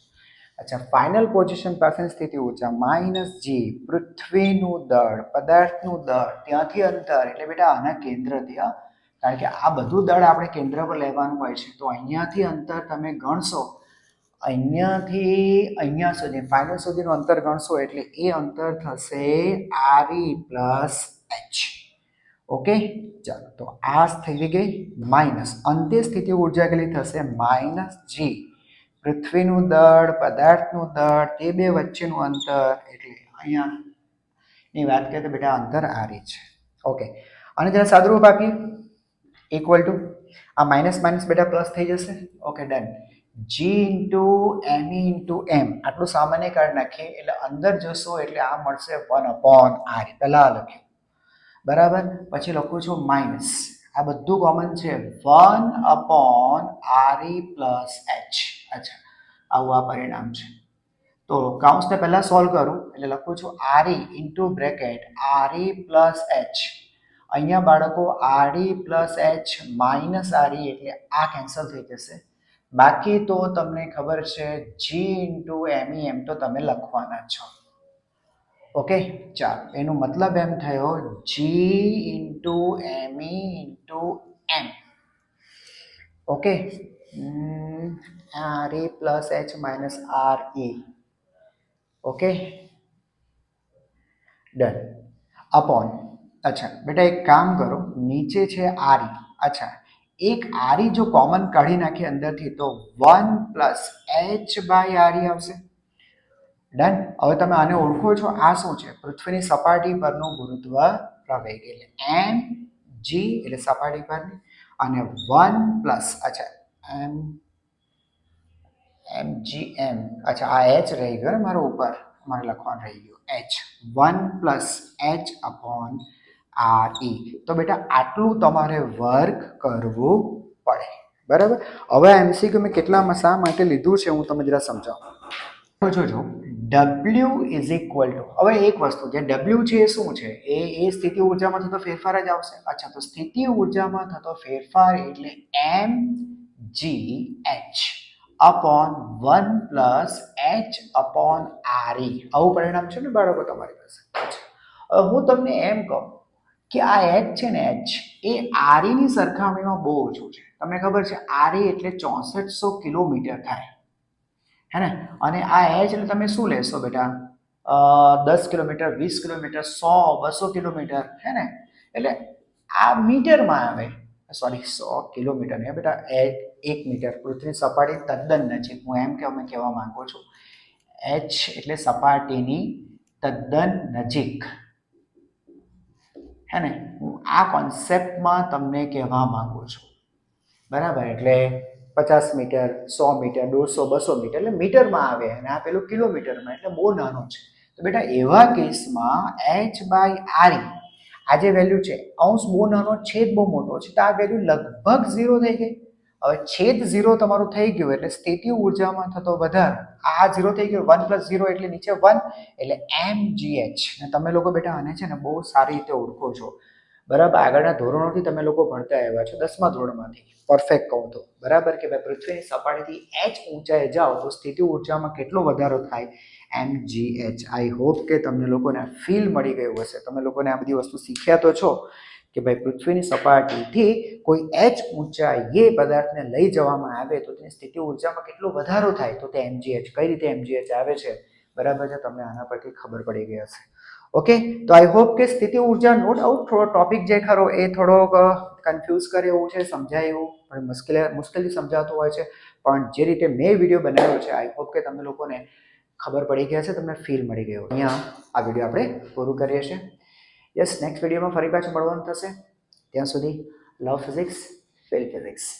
અચ્છા, ફાઇનલ પોઝિશન પાસેની સ્થિતિ ઉર્જા માઇનસ જી, પૃથ્વીનું દળ, પદાર્થનું દળ, ત્યાંથી અંતર એટલે બેટા આના કેન્દ્રથી, કારણ કે આ બધું દળ આપણે કેન્દ્ર પર લેવાનું હોય છે. તો અહીંયાથી અંતર તમે ગણશો, અહીંયાથી અહીંયા સુધી ફાઇનલ સુધીનું અંતર ગણશો એટલે એ અંતર થશે આરઈ પ્લસ એચ. ઓકે, ચાલો. તો આ થઈ ગઈ માઇનસ અંત્ય સ્થિતિ ઉર્જા કેટલી થશે? માઇનસ જી, પૃથ્વીનું દળ, પદાર્થનું દળ, તે બે વચ્ચેનું અંતર એટલે અહીંયાની વાત કરીએ તો બેટા અંતર આરી છે. ઓકે, અને જરા સાદુરૂપ આપીએ, ઇક્વલ ટુ આ માઇનસ માઇનસ બેટા પ્લસ થઈ જશે. Okay, done. G into m e into m આટલું સામાન્ય કાઢી નાખીએ એટલે અંદર જશો એટલે આ મળશે 1/r. પહેલા લખ્યું બરાબર, પછી લખું છું માઇનસ, આ બધું કોમન છે, 1/re પ્લસ એચ. અચ્છા, આવું આ પરિણામ છે. તો કાઉન્સને પહેલા સોલ્વ કરું એટલે લખું છું RE into bracket RE plus H. અહીંયા બાળકો RE plus h minus RE એટલે આ કેન્સલ થઈ જશે. બાકી તો તમને ખબર છે જી ઇન્ટુ એમઈ એમ તો તમે લખવાના છો. ઓકે, ચાલો. એનો મતલબ એમ થયો g into m e into m. Okay, r e plus h minus r e. Okay, done. Upon, અચ્છા બેટા એક કામ કરો, નીચે છે આરી. અચ્છા, એક આરી જો કોમન કાઢી નાખીએ અંદરથી તો 1 પ્લસ એચ બાય આરી આવશે. ડન. હવે તમે આને ઓળખો છો, આ શું છે? પૃથ્વીની સપાટી પરનું ગુરુત્વ પ્રવેગ એટલે એમ જી એટલે સપાટી પરની, અને 1 પ્લસ અચ્છા એમ mgm અચ્છા આ h રહી ગયો ને મારો ઉપર મારે લખવાનું રહી ગયું h 1 plus h upon re તો બેટા આટલું તમારે વર્ક કરવું પડે બરાબર હવે એમસીક્યુ મેં કેટલામાં શા માટે લીધું છે હું તમને જરા સમજાવું જોજો W ઇઝ ઇક્વલ ટુ હવે એક વસ્તુ જે W છે એ શું છે એ સ્થિતિ ઉર્જામાં થતો ફેરફાર જ આવશે અચ્છા તો સ્થિતિ ઉર્જામાં થતો ફેરફાર એટલે mgh upon 1 plus h upon re આવું પરિણામ છે ને બાળકો તમારી પાસે હવે હું તમને એમ કહું કે આ h છે ને h એ re ની સરખામણીમાં બહુ ઓછું છે તમને ખબર છે re એટલે 6400 કિલોમીટર થાય હે ને અને આ h એટલે તમે શું લેશો બેટા 10 કિલોમીટર 20 કિલોમીટર 100 200 કિલોમીટર હે ને એટલે આ મીટરમાં આવે સોરી 100 કિલોમીટર ને બેટા 1 મીટર પૃથ્વી સપાટી તદ્દન નજીક હું એમ કહેવા માંગુ છું h એટલે સપાટીની તદ્દન નજીક હે ને હું આ કોન્સેપ્ટમાં તમને કહેવા માંગુ છું બરાબર એટલે 50 મીટર 100 મીટર 150 200 મીટર એટલે મીટરમાં આવે અને આ પેલું કિલોમીટરમાં એટલે બહુ નાનો છે તો બેટા એવા કેસમાં h બાય re આ જે વેલ્યુ છે અંશ બહુ નાનો છેદ બહુ મોટો છે તો આ વેલ્યુ લગભગ 0 થઈ ગઈ હવે છેદ 0 તમારું થઈ ગયું એટલે સ્થિતિ ઉર્જામાં થતો વધારો આ 0 થઈ ગયો 1 પ્લસ 0 એટલે નીચે 1 એટલે mgh અને તમે લોકો બેટા આને છે ને બહુ સારી રીતે ઓળખો છો બરાબર આગળના ધોરણોથી તમે લોકો ભણતા આવ્યા છો 10મા ધોરણમાંથી પરફેક્ટ કહું તો બરાબર કે ભાઈ પૃથ્વીની સપાટીથી h ઊંચાઈએ જાઓ તો સ્થિતિ ઉર્જામાં કેટલો વધારો થાય mgh આઈ હોપ કે તમને લોકોને ફીલ મળી ગયું હશે તમે લોકોને આ બધી વસ્તુ શીખ્યા તો છો કે ભાઈ પૃથ્વીની સપાટીથી કોઈ h ઊંચાઈએ પદાર્થને લઈ જવામાં આવે તો તેની સ્થિતિ ઉર્જામાં કેટલો વધારો થાય તો તે mgh કઈ રીતે mgh આવે છે બરાબર છે તમને આના પરથી ખબર પડી ગઈ હશે ઓકે તો આઈ હોપ કે સ્થિતિ ઉર્જા નો ડાઉટ થોડો ટોપિક જે ખરો એ થોડોક કન્ફ્યુઝ કરે એવું છે સમજાય એવું પણ મુશ્કેલી સમજાતો હોય છે પણ જે રીતે મેં વિડીયો બનાવ્યો છે આઈ હોપ કે તમને લોકોને ખબર પડી ગઈ હશે તમને ફીલ મળી ગયો અહીંયા આ વિડીયો આપણે પૂરું કરીએ છીએ યસ નેક્સ્ટ વિડીયોમાં ફરી પાછું મળવાનું થશે ત્યાં સુધી લવ ફિઝિક્સ ફીલ ફિઝિક્સ